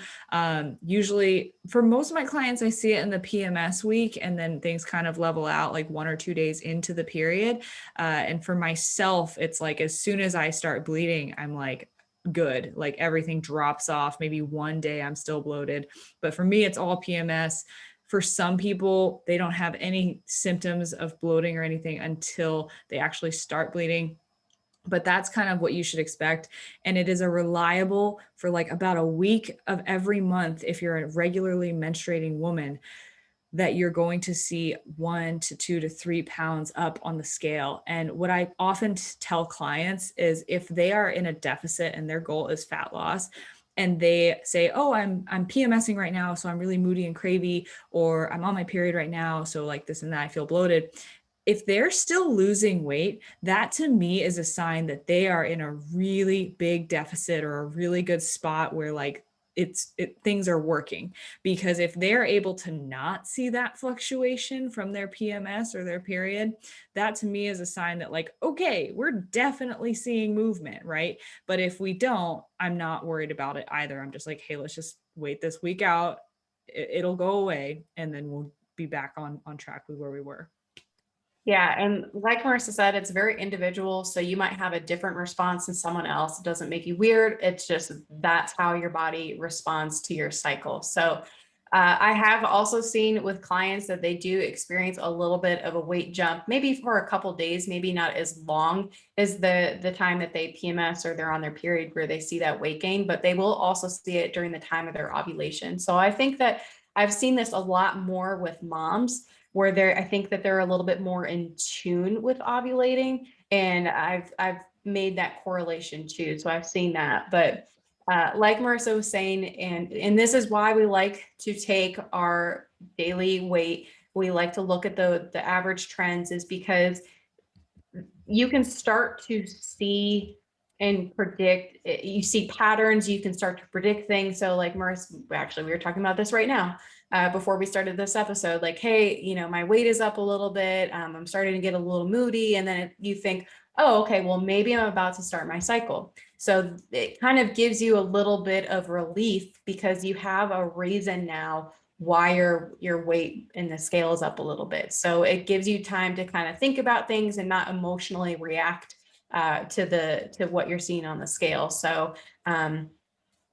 Usually for most of my clients, I see it in the PMS week and then things kind of level out like 1 or 2 days into the period. And for myself, it's like, as soon as I start bleeding, I'm like, good, like everything drops off. Maybe one day I'm still bloated, but for me, it's all PMS. For some people, they don't have any symptoms of bloating or anything until they actually start bleeding. But that's kind of what you should expect. And it is a reliable for like about a week of every month. If you're a regularly menstruating woman, that you're going to see 1 to 2 to 3 pounds up on the scale. And what I often tell clients is if they are in a deficit and their goal is fat loss, and they say, oh, I'm PMSing right now, so I'm really moody and cravey, or I'm on my period right now, so like this and that, I feel bloated. If they're still losing weight, that to me is a sign that they are in a really big deficit or a really good spot where like things are working. Because if they're able to not see that fluctuation from their PMS or their period, that to me is a sign that like, okay, we're definitely seeing movement, right? But if we don't, I'm not worried about it either. I'm just like, hey, let's just wait this week out. It'll go away, and then we'll be back on track with where we were. Yeah. And like Marissa said, it's very individual. So you might have a different response than someone else. It doesn't make you weird. It's just that's how your body responds to your cycle. So I have also seen with clients that they do experience a little bit of a weight jump, maybe for a couple days, maybe not as long as the time that they PMS or they're on their period where they see that weight gain, but they will also see it during the time of their ovulation. So I think that I've seen this a lot more with moms where I think that they're a little bit more in tune with ovulating. And I've made that correlation too. So I've seen that, but like Marissa was saying, and this is why we like to take our daily weight. We like to look at the average trends, is because you can start to see and predict. You see patterns, you can start to predict things. So like Marissa, actually, we were talking about this right now before we started this episode, like, hey, my weight is up a little bit. I'm starting to get a little moody. And then you think, oh, okay, well, maybe I'm about to start my cycle. So it kind of gives you a little bit of relief because you have a reason now why your weight in the scale is up a little bit. So it gives you time to kind of think about things and not emotionally react to what you're seeing on the scale. So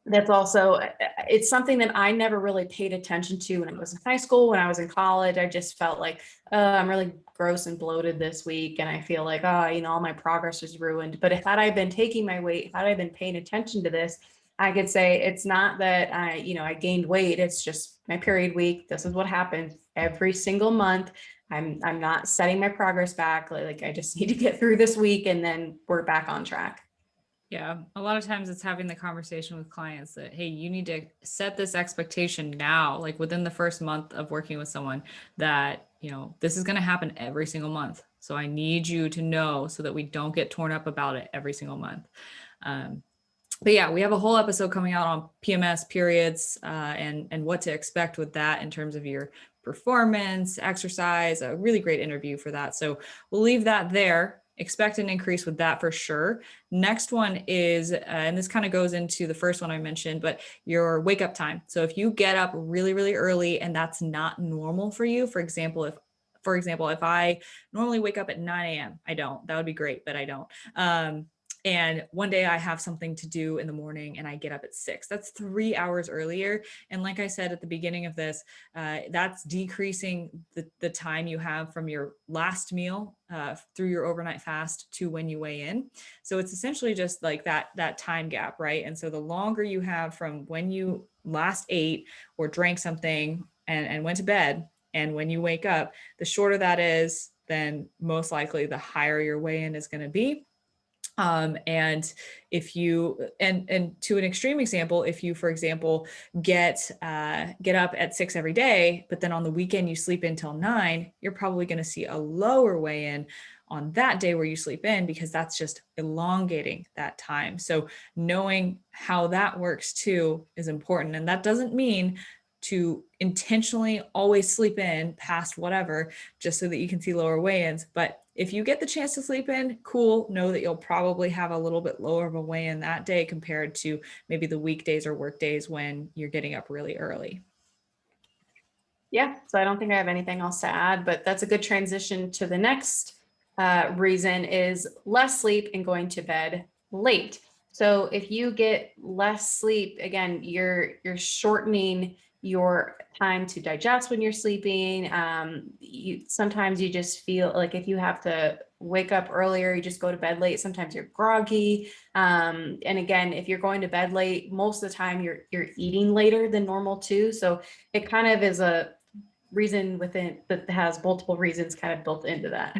that's also, it's something that I never really paid attention to when I was in high school. When I was in college, I just felt like, I'm really gross and bloated this week. And I feel like, all my progress is ruined. But had I been taking my weight, had I been paying attention to this, I could say it's not that I gained weight. It's just my period week. This is what happens every single month. I'm not setting my progress back. Like I just need to get through this week and then we're back on track. Yeah, a lot of times it's having the conversation with clients that, hey, you need to set this expectation now, like within the first month of working with someone, that, this is going to happen every single month. So I need you to know so that we don't get torn up about it every single month. But yeah, we have a whole episode coming out on PMS periods and what to expect with that in terms of your performance, exercise, a really great interview for that. So we'll leave that there. Expect an increase with that for sure. Next one is, and this kind of goes into the first one I mentioned, but your wake up time. So if you get up really, really early and that's not normal for you, for example, if I normally wake up at 9 a.m., I don't. That would be great, but I don't. And one day I have something to do in the morning and I get up at 6. That's 3 hours earlier. And like I said at the beginning of this, that's decreasing the time you have from your last meal through your overnight fast to when you weigh in. So it's essentially just like that time gap, right? And so the longer you have from when you last ate or drank something and went to bed and when you wake up, the shorter that is, then most likely the higher your weigh-in is going to be. And if you, and to an extreme example, if you, for example, get up at 6 every day, but then on the weekend you sleep in till 9, you're probably going to see a lower weigh-in on that day where you sleep in, because that's just elongating that time. So knowing how that works too is important. And that doesn't mean to intentionally always sleep in past whatever, just so that you can see lower weigh-ins. But if you get the chance to sleep in, cool, know that you'll probably have a little bit lower of a weigh-in that day compared to maybe the weekdays or work days when you're getting up really early. Yeah, so I don't think I have anything else to add, but that's a good transition to the next reason is less sleep and going to bed late. So if you get less sleep, again, you're shortening your time to digest when you're sleeping. Sometimes you just feel like if you have to wake up earlier, you just go to bed late. Sometimes you're groggy. And again, if you're going to bed late, most of the time you're eating later than normal too. So it kind of is a reason within that has multiple reasons kind of built into that.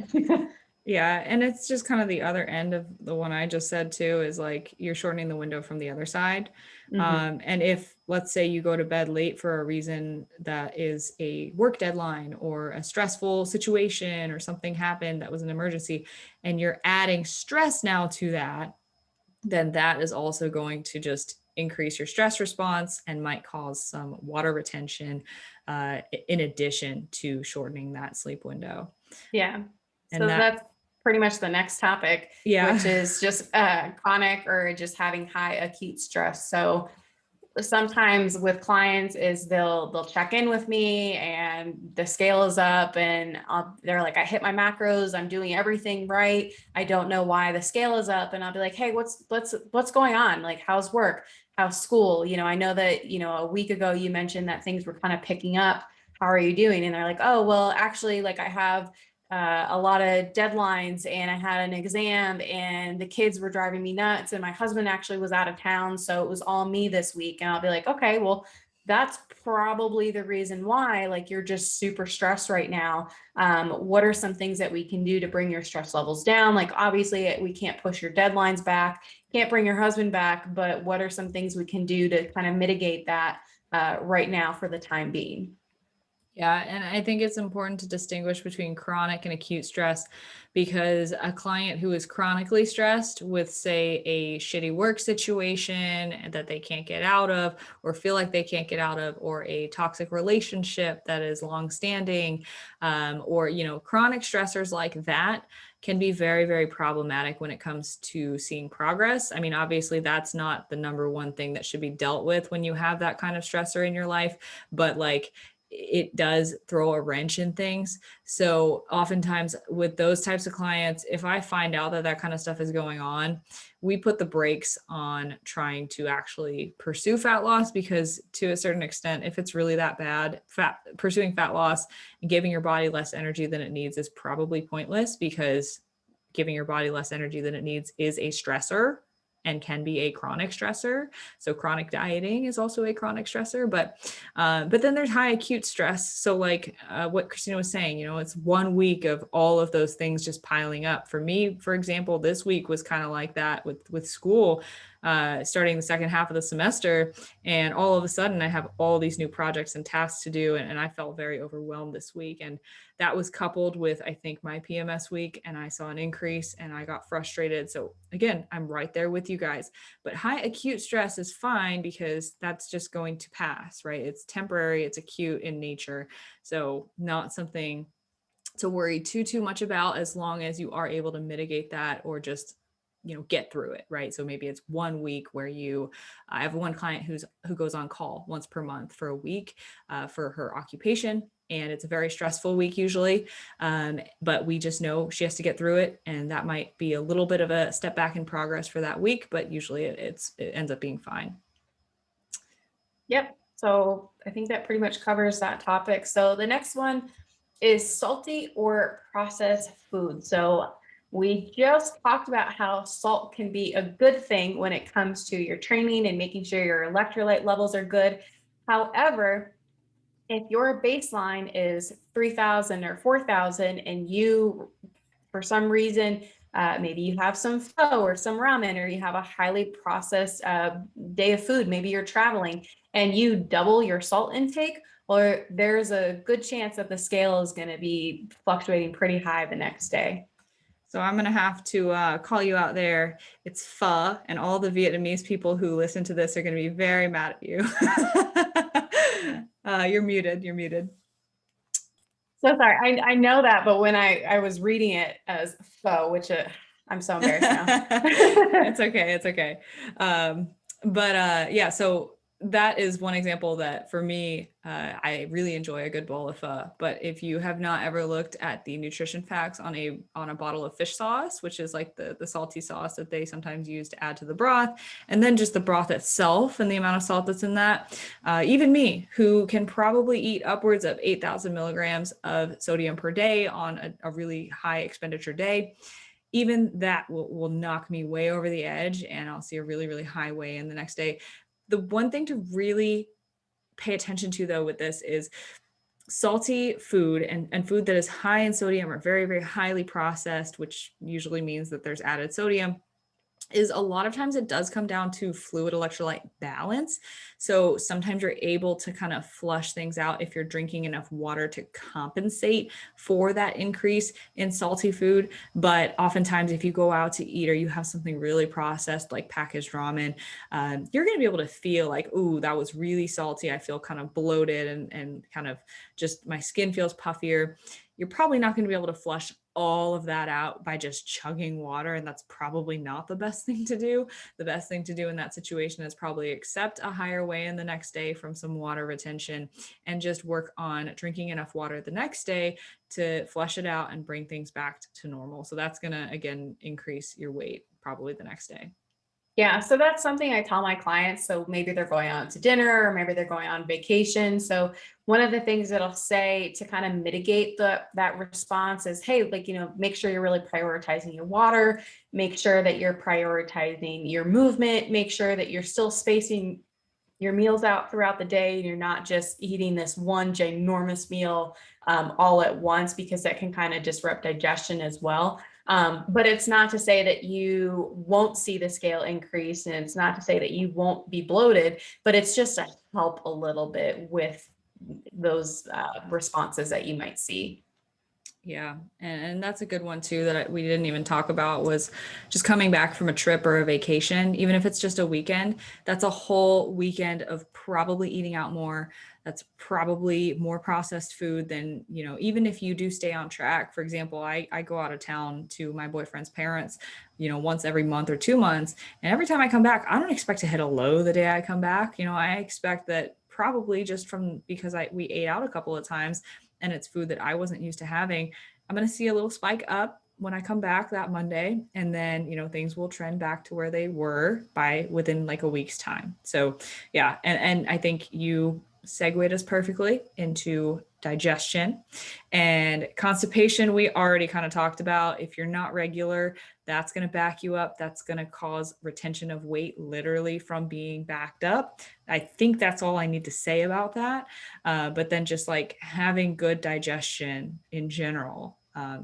Yeah. And it's just kind of the other end of the one I just said too, is like you're shortening the window from the other side. Mm-hmm. And if, let's say, you go to bed late for a reason that is a work deadline or a stressful situation or something happened that was an emergency, and you're adding stress now to that, then that is also going to just increase your stress response and might cause some water retention in addition to shortening that sleep window. Yeah. And So that's pretty much the next topic, yeah. which is just chronic or just having high acute stress. So sometimes with clients is they'll check in with me and the scale is up and they're like, I hit my macros, I'm doing everything right, I don't know why the scale is up. And I'll be like, hey, what's going on? Like, how's work, how's school? I know that a week ago you mentioned that things were kind of picking up, how are you doing? And they're like, oh well, actually, like, I have a lot of deadlines and I had an exam and the kids were driving me nuts and my husband actually was out of town, so it was all me this week. And I'll be like, okay, well, that's probably the reason why, like, you're just super stressed right now. What are some things that we can do to bring your stress levels down? Like, obviously we can't push your deadlines back, can't bring your husband back, but what are some things we can do to kind of mitigate that right now for the time being? Yeah, and I think it's important to distinguish between chronic and acute stress, because a client who is chronically stressed with, say, a shitty work situation that they can't get out of or feel like they can't get out of, or a toxic relationship that is longstanding, or, chronic stressors like that can be very, very problematic when it comes to seeing progress. I mean, obviously, that's not the number one thing that should be dealt with when you have that kind of stressor in your life, but like, it does throw a wrench in things. So oftentimes with those types of clients, if I find out that that kind of stuff is going on, we put the brakes on trying to actually pursue fat loss, because to a certain extent, if it's really that bad, pursuing fat loss and giving your body less energy than it needs is probably pointless, because giving your body less energy than it needs is a stressor and can be a chronic stressor. So chronic dieting is also a chronic stressor, but then there's high acute stress. So like what Christina was saying, it's 1 week of all of those things just piling up. For me, for example, this week was kind of like that with school, starting the second half of the semester. And all of a sudden I have all these new projects and tasks to do. And I felt very overwhelmed this week. And that was coupled with, I think, my PMS week, and I saw an increase and I got frustrated. So again, I'm right there with you guys, but high acute stress is fine because that's just going to pass, right? It's temporary, it's acute in nature. So not something to worry too much about, as long as you are able to mitigate that or just get through it, right? So maybe it's 1 week where I have one client who goes on call once per month for a week for her occupation, and it's a very stressful week usually, but we just know she has to get through it, and that might be a little bit of a step back in progress for that week, but usually it ends up being fine. Yep. So I think that pretty much covers that topic. So the next one is salty or processed food. So we just talked about how salt can be a good thing when it comes to your training and making sure your electrolyte levels are good. However, if your baseline is 3,000 or 4,000 and you, for some reason, maybe you have some pho or some ramen, or you have a highly processed day of food, maybe you're traveling and you double your salt intake, or there's a good chance that the scale is going to be fluctuating pretty high the next day. So I'm going to have to call you out there. It's pho, and all the Vietnamese people who listen to this are going to be very mad at you. You're muted. You're muted. So sorry. I know that, but when I was reading it as pho, which I'm so embarrassed now. It's okay. It's okay. Yeah, so that is one example that for me, I really enjoy a good bowl of pho. But if you have not ever looked at the nutrition facts on a bottle of fish sauce, which is like the salty sauce that they sometimes use to add to the broth, and then just the broth itself and the amount of salt that's in that, even me, who can probably eat upwards of 8,000 milligrams of sodium per day on a really high expenditure day, even that will knock me way over the edge, and I'll see a really, really high weigh in the next day. The one thing to really pay attention to, though, with this is salty food and food that is high in sodium or very, very highly processed, which usually means that there's added sodium. is a lot of times it does come down to fluid electrolyte balance. So sometimes you're able to kind of flush things out if you're drinking enough water to compensate for that increase in salty food. But oftentimes, if you go out to eat or you have something really processed like packaged ramen, you're going to be able to feel like, ooh, that was really salty. I feel kind of bloated and kind of just my skin feels puffier. You're probably not going to be able to flush all of that out by just chugging water. And that's probably not the best thing to do. The best thing to do in that situation is probably accept a higher weigh in the next day from some water retention and just work on drinking enough water the next day to flush it out and bring things back to normal. So that's going to, again, increase your weight probably the next day. Yeah, so that's something I tell my clients. So maybe they're going out to dinner or maybe they're going on vacation. So one of the things that I'll say to kind of mitigate that response is, hey, like, make sure you're really prioritizing your water, make sure that you're prioritizing your movement, make sure that you're still spacing your meals out throughout the day and you're not just eating this one ginormous meal all at once, because that can kind of disrupt digestion as well. But it's not to say that you won't see the scale increase, and it's not to say that you won't be bloated, but it's just to help a little bit with those responses that you might see. Yeah. And that's a good one too, that we didn't even talk about, was just coming back from a trip or a vacation. Even if it's just a weekend, that's a whole weekend of probably eating out more. That's probably more processed food than, even if you do stay on track. For example, I go out of town to my boyfriend's parents, once every month or 2 months. And every time I come back, I don't expect to hit a low the day I come back. I expect that probably just because we ate out a couple of times and it's food that I wasn't used to having, I'm going to see a little spike up when I come back that Monday. And then, things will trend back to where they were within like a week's time. So yeah. And I think you segued us perfectly into digestion and constipation. We already kind of talked about. If you're not regular, that's going to back you up. That's going to cause retention of weight, literally from being backed up. I think that's all I need to say about that. But then just like having good digestion in general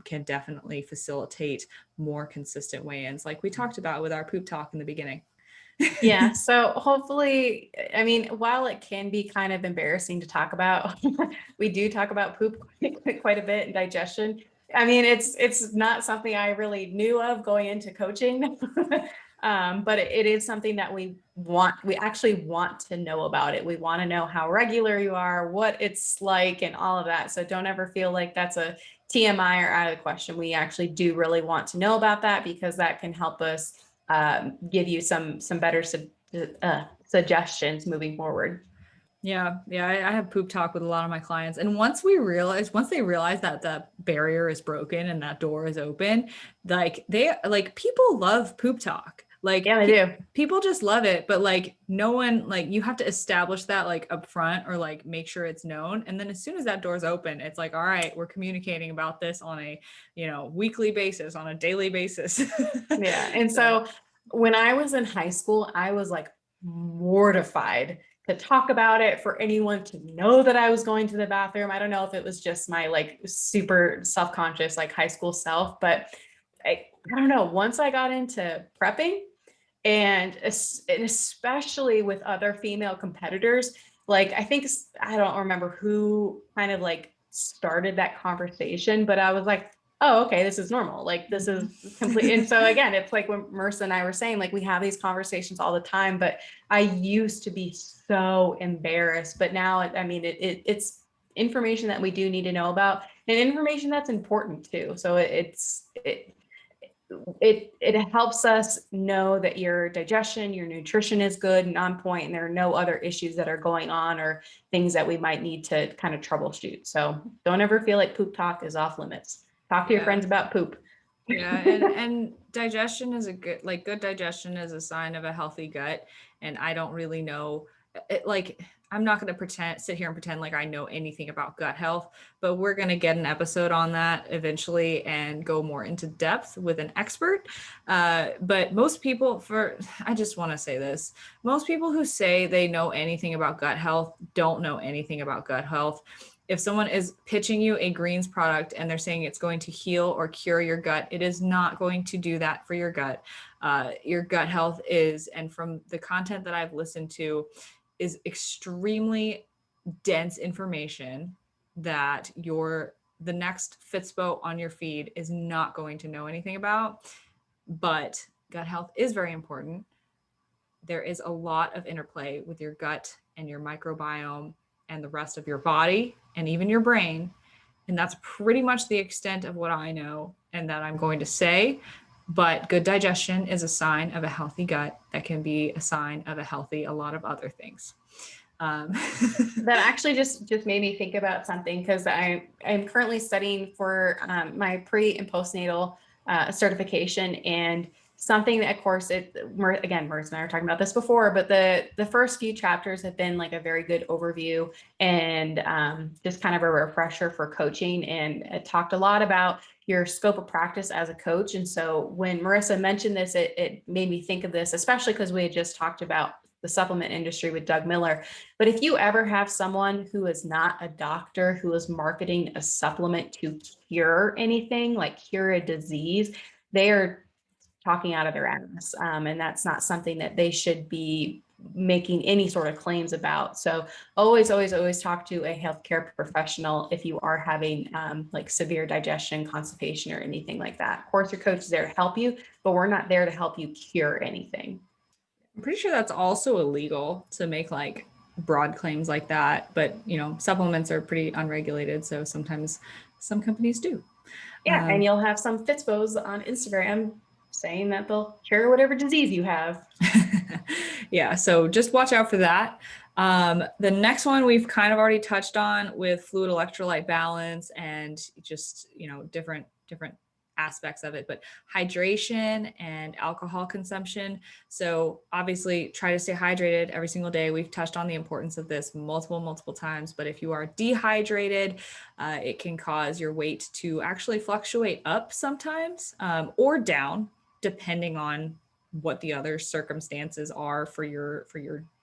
can definitely facilitate more consistent weigh-ins, like we talked about with our poop talk in the beginning. Yeah. So hopefully, I mean, while it can be kind of embarrassing to talk about, we do talk about poop quite a bit and digestion. I mean, it's not something I really knew of going into coaching, but it is something that we actually want to know about it. We want to know how regular you are, what it's like, and all of that. So don't ever feel like that's a TMI or out of the question. We actually do really want to know about that, because that can help us give you some better suggestions moving forward. Yeah. I have poop talk with a lot of my clients. And once they realize that the barrier is broken and that door is open, people love poop talk. Like, Yeah, they do. people just love it, but like no one, like, you have to establish that like up front, or like make sure it's known. And then as soon as that door's open, it's like, all right, we're communicating about this on a, weekly basis, on a daily basis. Yeah. And so when I was in high school, I was like mortified to talk about it, for anyone to know that I was going to the bathroom. I don't know if it was just my like super self-conscious, like high school self, but I don't know. Once I got into prepping, and especially with other female competitors, like I don't remember who kind of like started that conversation, but I was like, oh, okay, this is normal. Like, this is complete. And so again, it's like when Marissa and I were saying, like, we have these conversations all the time, but I used to be so embarrassed, but now, I mean, it's information that we do need to know about, and information that's important too. So it helps us know that your digestion, your nutrition is good and on point, and there are no other issues that are going on or things that we might need to kind of troubleshoot. So don't ever feel like poop talk is off limits. Talk to your friends about poop. Yeah, and digestion is good digestion is a sign of a healthy gut. And I don't really know I'm not going to sit here and pretend like I know anything about gut health, but we're going to get an episode on that eventually and go more into depth with an expert. But most people, I just want to say this, most people who say they know anything about gut health don't know anything about gut health. If someone is pitching you a greens product and they're saying it's going to heal or cure your gut, it is not going to do that for your gut. Your gut health is, and from the content that I've listened to, is extremely dense information that the next Fitspo on your feed is not going to know anything about. But gut health is very important. There is a lot of interplay with your gut and your microbiome and the rest of your body and even your brain. And that's pretty much the extent of what I know and that I'm going to say. But good digestion is a sign of a healthy gut that can be a sign of a lot of other things. That actually just made me think about something, because I'm currently studying for my pre and postnatal certification, and something that, of course, again, Merce and I were talking about this before, but the first few chapters have been like a very good overview and just kind of a refresher for coaching, and it talked a lot about your scope of practice as a coach. And so when Marissa mentioned this, it made me think of this, especially because we had just talked about the supplement industry with Doug Miller. But if you ever have someone who is not a doctor, who is marketing a supplement to cure anything, like cure a disease, they are talking out of their ass. And that's not something that they should be making any sort of claims about. So always, always, always talk to a healthcare professional if you are having like severe digestion, constipation, or anything like that. Of course, your coach is there to help you, but we're not there to help you cure anything. I'm pretty sure that's also illegal to make like broad claims like that. But, supplements are pretty unregulated. So sometimes some companies do. Yeah, and you'll have some Fitspos on Instagram saying that they'll cure whatever disease you have. Yeah, so just watch out for that. The next one we've kind of already touched on with fluid electrolyte balance and just, different aspects of it, but hydration and alcohol consumption. So obviously try to stay hydrated every single day. We've touched on the importance of this multiple times, but if you are dehydrated, it can cause your weight to actually fluctuate up sometimes or down, depending on what the other circumstances are for your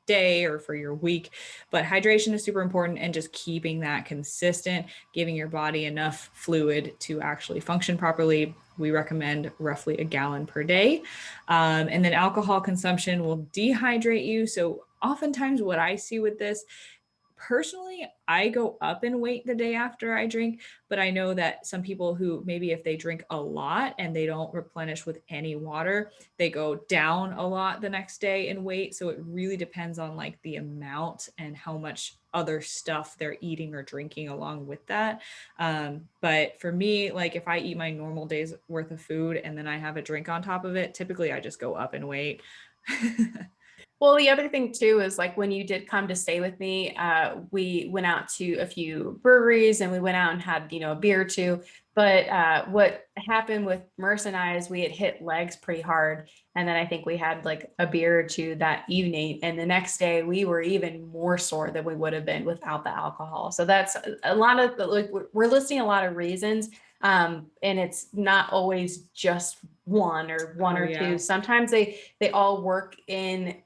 day or for your week. But hydration is super important, and just keeping that consistent, giving your body enough fluid to actually function properly. We recommend roughly a gallon per day. And then alcohol consumption will dehydrate you. So oftentimes what I see with this, personally, I go up in weight the day after I drink, but I know that some people who maybe if they drink a lot and they don't replenish with any water, they go down a lot the next day in weight. So it really depends on like the amount and how much other stuff they're eating or drinking along with that. But for me, like if I eat my normal day's worth of food and then I have a drink on top of it, typically I just go up in weight. Well, the other thing too is like when you did come to stay with me, we went out to a few breweries and we went out and had, a beer or two. But what happened with Merce and I is we had hit legs pretty hard. And then I think we had like a beer or two that evening. And the next day we were even more sore than we would have been without the alcohol. So that's a lot of like, we're listing a lot of reasons. And it's not always just one or two. Sometimes they all work in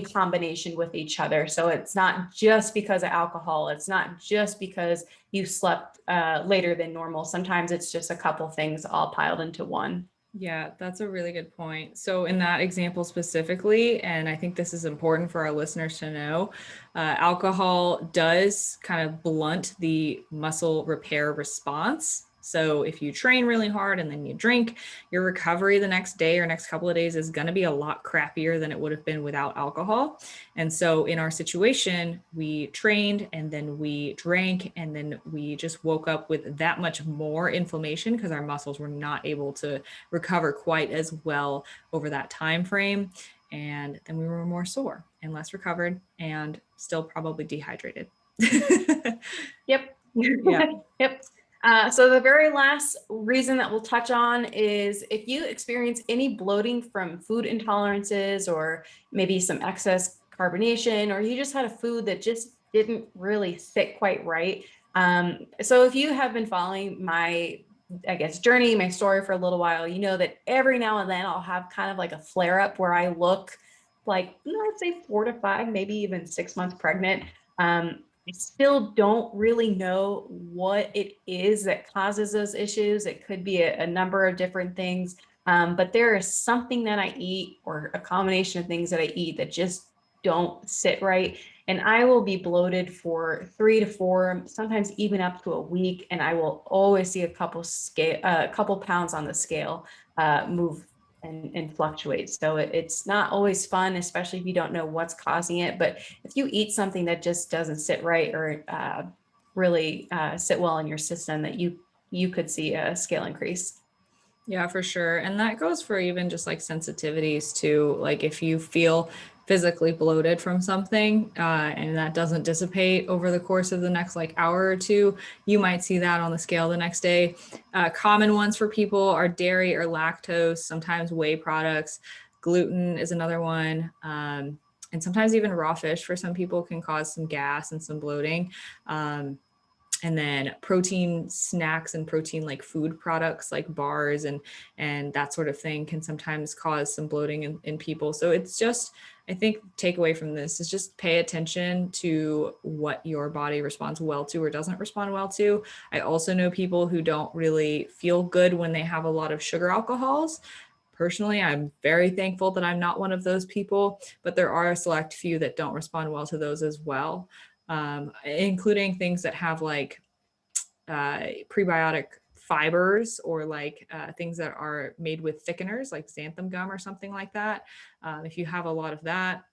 combination with each other. So it's not just because of alcohol. It's not just because you slept later than normal. Sometimes it's just a couple things all piled into one. Yeah, that's a really good point. So in that example specifically, and I think this is important for our listeners to know, alcohol does kind of blunt the muscle repair response. So if you train really hard and then you drink, your recovery the next day or next couple of days is going to be a lot crappier than it would have been without alcohol. And so in our situation, we trained and then we drank and then we just woke up with that much more inflammation because our muscles were not able to recover quite as well over that time frame. And then we were more sore and less recovered and still probably dehydrated. Yep. Yeah. Yep. So the very last reason that we'll touch on is if you experience any bloating from food intolerances or maybe some excess carbonation, or you just had a food that just didn't really sit quite right. So if you have been following my, journey, my story for a little while, you know that every now and then I'll have kind of like a flare up where I look like, let's say 4 to 5, maybe even 6 months pregnant. I still don't really know what it is that causes those issues. It could be a number of different things, but there is something that I eat or a combination of things that I eat that just don't sit right. And I will be bloated for 3 to 4, sometimes even up to a week, and I will always see a couple pounds on the scale move and fluctuate. So it's not always fun, especially if you don't know what's causing it. But if you eat something that just doesn't sit right or really sit well in your system, that you could see a scale increase. Yeah, for sure. And that goes for even just like sensitivities too. Like if you feel physically bloated from something and that doesn't dissipate over the course of the next like hour or two, you might see that on the scale the next day. Common ones for people are dairy or lactose, sometimes whey products. Gluten is another one. And sometimes even raw fish for some people can cause some gas and some bloating. And then protein snacks and protein like food products like bars and that sort of thing can sometimes cause some bloating in people. So it's just, I think takeaway from this is just pay attention to what your body responds well to or doesn't respond well to. I also know people who don't really feel good when they have a lot of sugar alcohols. Personally, I'm very thankful that I'm not one of those people, but there are a select few that don't respond well to those as well, including things that have like prebiotic fibers or like things that are made with thickeners like xanthan gum or something like that. If you have a lot of that,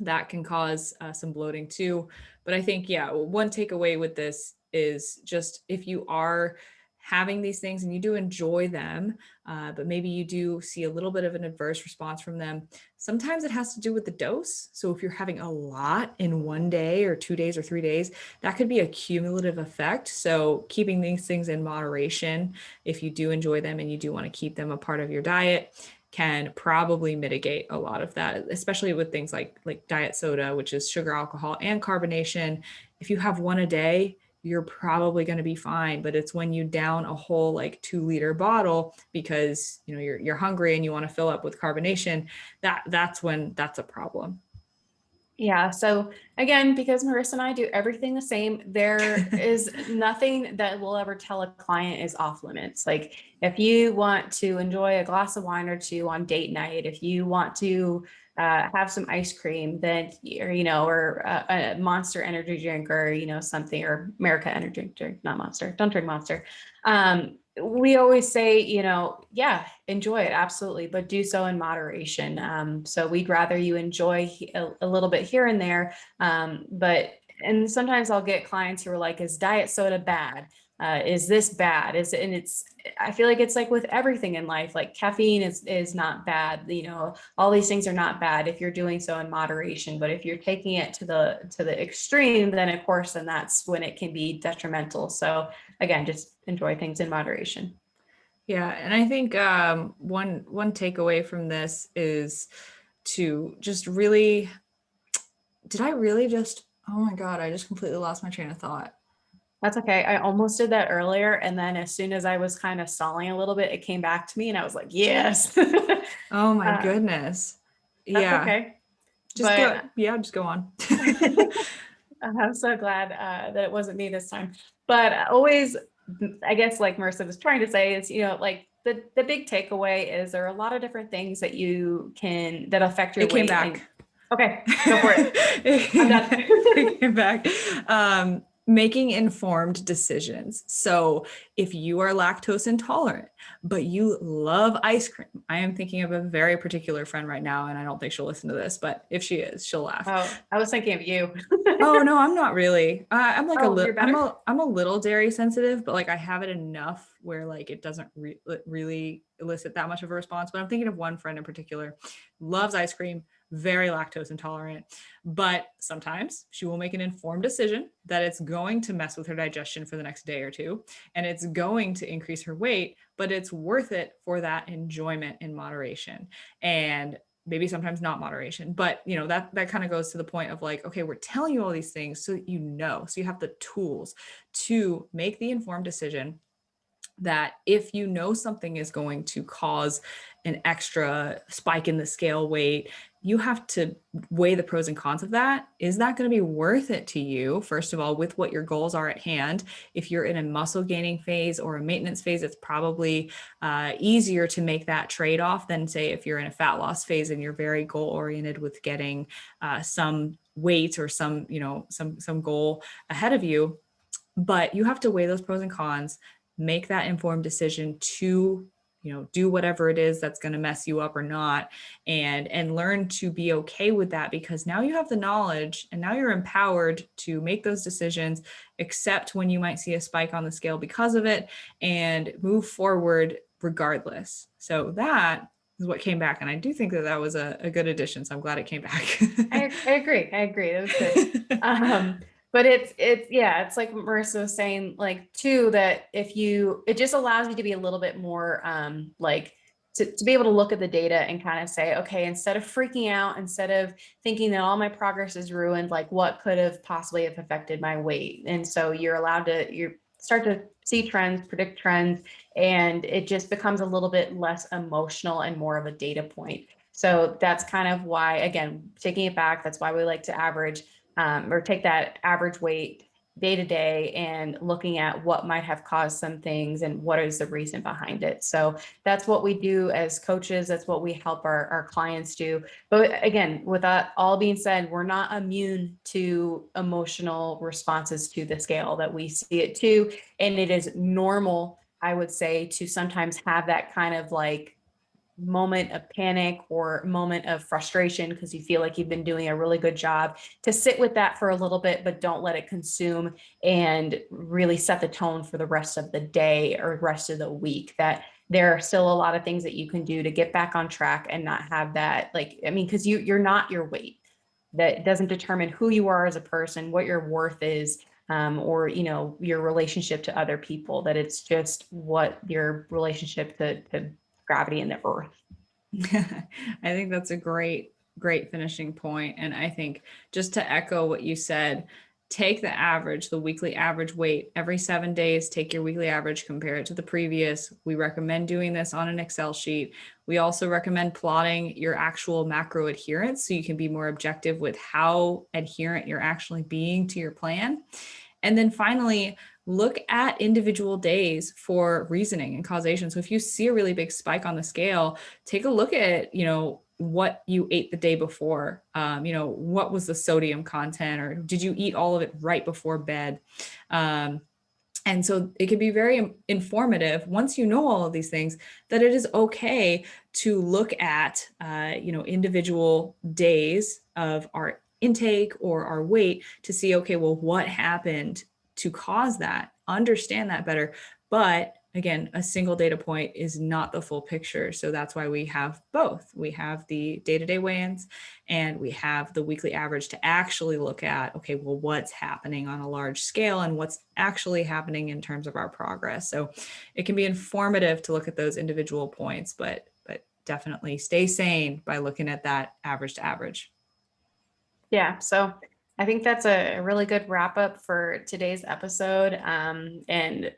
that can cause some bloating too. But I think, yeah, one takeaway with this is just if you are having these things and you do enjoy them, but maybe you do see a little bit of an adverse response from them, sometimes it has to do with the dose. So if you're having a lot in 1 day or 2 days or 3 days, that could be a cumulative effect. So keeping these things in moderation, if you do enjoy them and you do want to keep them a part of your diet, can probably mitigate a lot of that, especially with things like diet soda, which is sugar, alcohol, and carbonation. If you have one a day, you're probably going to be fine. But it's when you down a whole like 2 liter bottle because you're hungry and you want to fill up with carbonation, that's when that's a problem. Yeah. So again, because Marissa and I do everything the same, there is nothing that will ever tell a client is off limits. Like if you want to enjoy a glass of wine or two on date night, if you want to have some ice cream, then or a Monster energy drink, or something, or America energy drink, not Monster. Don't drink Monster. We always say, yeah, enjoy it, absolutely, but do so in moderation. So we'd rather you enjoy a little bit here and there. And sometimes I'll get clients who are like, is diet soda bad? Is this bad? I feel like it's like with everything in life, like caffeine is not bad. All these things are not bad if you're doing so in moderation. But if you're taking it to the extreme, then of course, then that's when it can be detrimental. So again, just enjoy things in moderation. Yeah, and I think one takeaway from this is to just really, did I really just, oh my God, I just completely lost my train of thought. That's okay. I almost did that earlier. And then as soon as I was kind of stalling a little bit, it came back to me and I was like, yes. Oh my uh, goodness. that's Yeah, okay. But just go on. I'm so glad that it wasn't me this time. But always, I guess, like Marissa was trying to say, is like the big takeaway is there are a lot of different things that affect your It came weight. And back. okay, go for it. I'm done. It came back. Making informed decisions. So if you are lactose intolerant, but you love ice cream, I am thinking of a very particular friend right now, and I don't think she'll listen to this, but if she is, she'll laugh. Oh, I was thinking of you. Oh no, I'm not really. I'm like Oh, you're better. I'm a little dairy sensitive, but like I have it enough where like it doesn't really elicit that much of a response. But I'm thinking of one friend in particular, loves ice cream, very lactose intolerant, but sometimes she will make an informed decision that it's going to mess with her digestion for the next day or two, and it's going to increase her weight, but it's worth it for that enjoyment in moderation. And maybe sometimes not moderation, but that kind of goes to the point of like, okay, we're telling you all these things so you have the tools to make the informed decision that if you know something is going to cause an extra spike in the scale weight, you have to weigh the pros and cons of that. Is that going to be worth it to you? First of all, with what your goals are at hand. If you're in a muscle gaining phase or a maintenance phase, it's probably easier to make that trade-off than, say, if you're in a fat loss phase and you're very goal oriented with getting some weight or some, some goal ahead of you. But you have to weigh those pros and cons, make that informed decision to, do whatever it is that's going to mess you up or not, and learn to be okay with that, because now you have the knowledge and now you're empowered to make those decisions, accept when you might see a spike on the scale because of it, and move forward regardless. So that is what came back. And I do think that that was a good addition. So I'm glad it came back. I agree. That was good. But it's like Marissa was saying, like, too, that it just allows you to be a little bit more, like, to be able to look at the data and kind of say, okay, instead of freaking out, instead of thinking that all my progress is ruined, like, what could have possibly have affected my weight? And so you start to see trends, predict trends, and it just becomes a little bit less emotional and more of a data point. So that's kind of why, again, taking it back, that's why we like to average, or take that average weight day to day and looking at what might have caused some things and what is the reason behind it. So that's what we do as coaches. That's what we help our clients do. But again, with that all being said, we're not immune to emotional responses to the scale, that we see it too. And it is normal, I would say, to sometimes have that kind of like moment of panic or moment of frustration because you feel like you've been doing a really good job, to sit with that for a little bit, but don't let it consume and really set the tone for the rest of the day or rest of the week. That there are still a lot of things that you can do to get back on track and not have that, like, I mean, because you're not your weight. That doesn't determine who you are as a person, what your worth is, or your relationship to other people. That it's just what your relationship to gravity and the earth. I think that's a great finishing point. And I think, just to echo what you said, take the average, the weekly average weight every 7 days, take your weekly average, compare it to the previous. We recommend doing this on an Excel sheet. We also recommend plotting your actual macro adherence so you can be more objective with how adherent you're actually being to your plan. And then finally, look at individual days for reasoning and causation. So if you see a really big spike on the scale, take a look at, what you ate the day before. What was the sodium content, or did you eat all of it right before bed? And so it can be very informative once you know all of these things, that it is okay to look at, individual days of our intake or our weight to see, okay, well, what happened to cause that? Understand that better. But again, a single data point is not the full picture. So that's why we have both. We have the day-to-day weigh-ins and we have the weekly average to actually look at, okay, well, what's happening on a large scale and what's actually happening in terms of our progress. So it can be informative to look at those individual points, but definitely stay sane by looking at that average to average. Yeah. So I think that's a really good wrap up for today's episode. And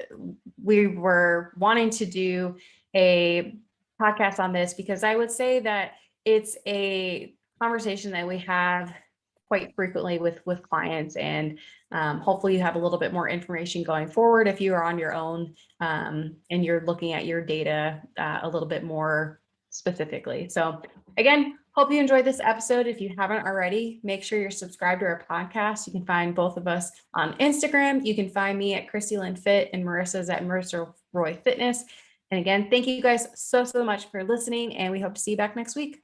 we were wanting to do a podcast on this because I would say that it's a conversation that we have quite frequently with clients, and hopefully you have a little bit more information going forward if you are on your own, and you're looking at your data a little bit more specifically. So again, hope you enjoyed this episode. If you haven't already, make sure you're subscribed to our podcast. You can find both of us on Instagram. You can find me at Christy Lynn Fit and Marissa's at Marissa Roy Fitness. And again, thank you guys so much for listening, and we hope to see you back next week.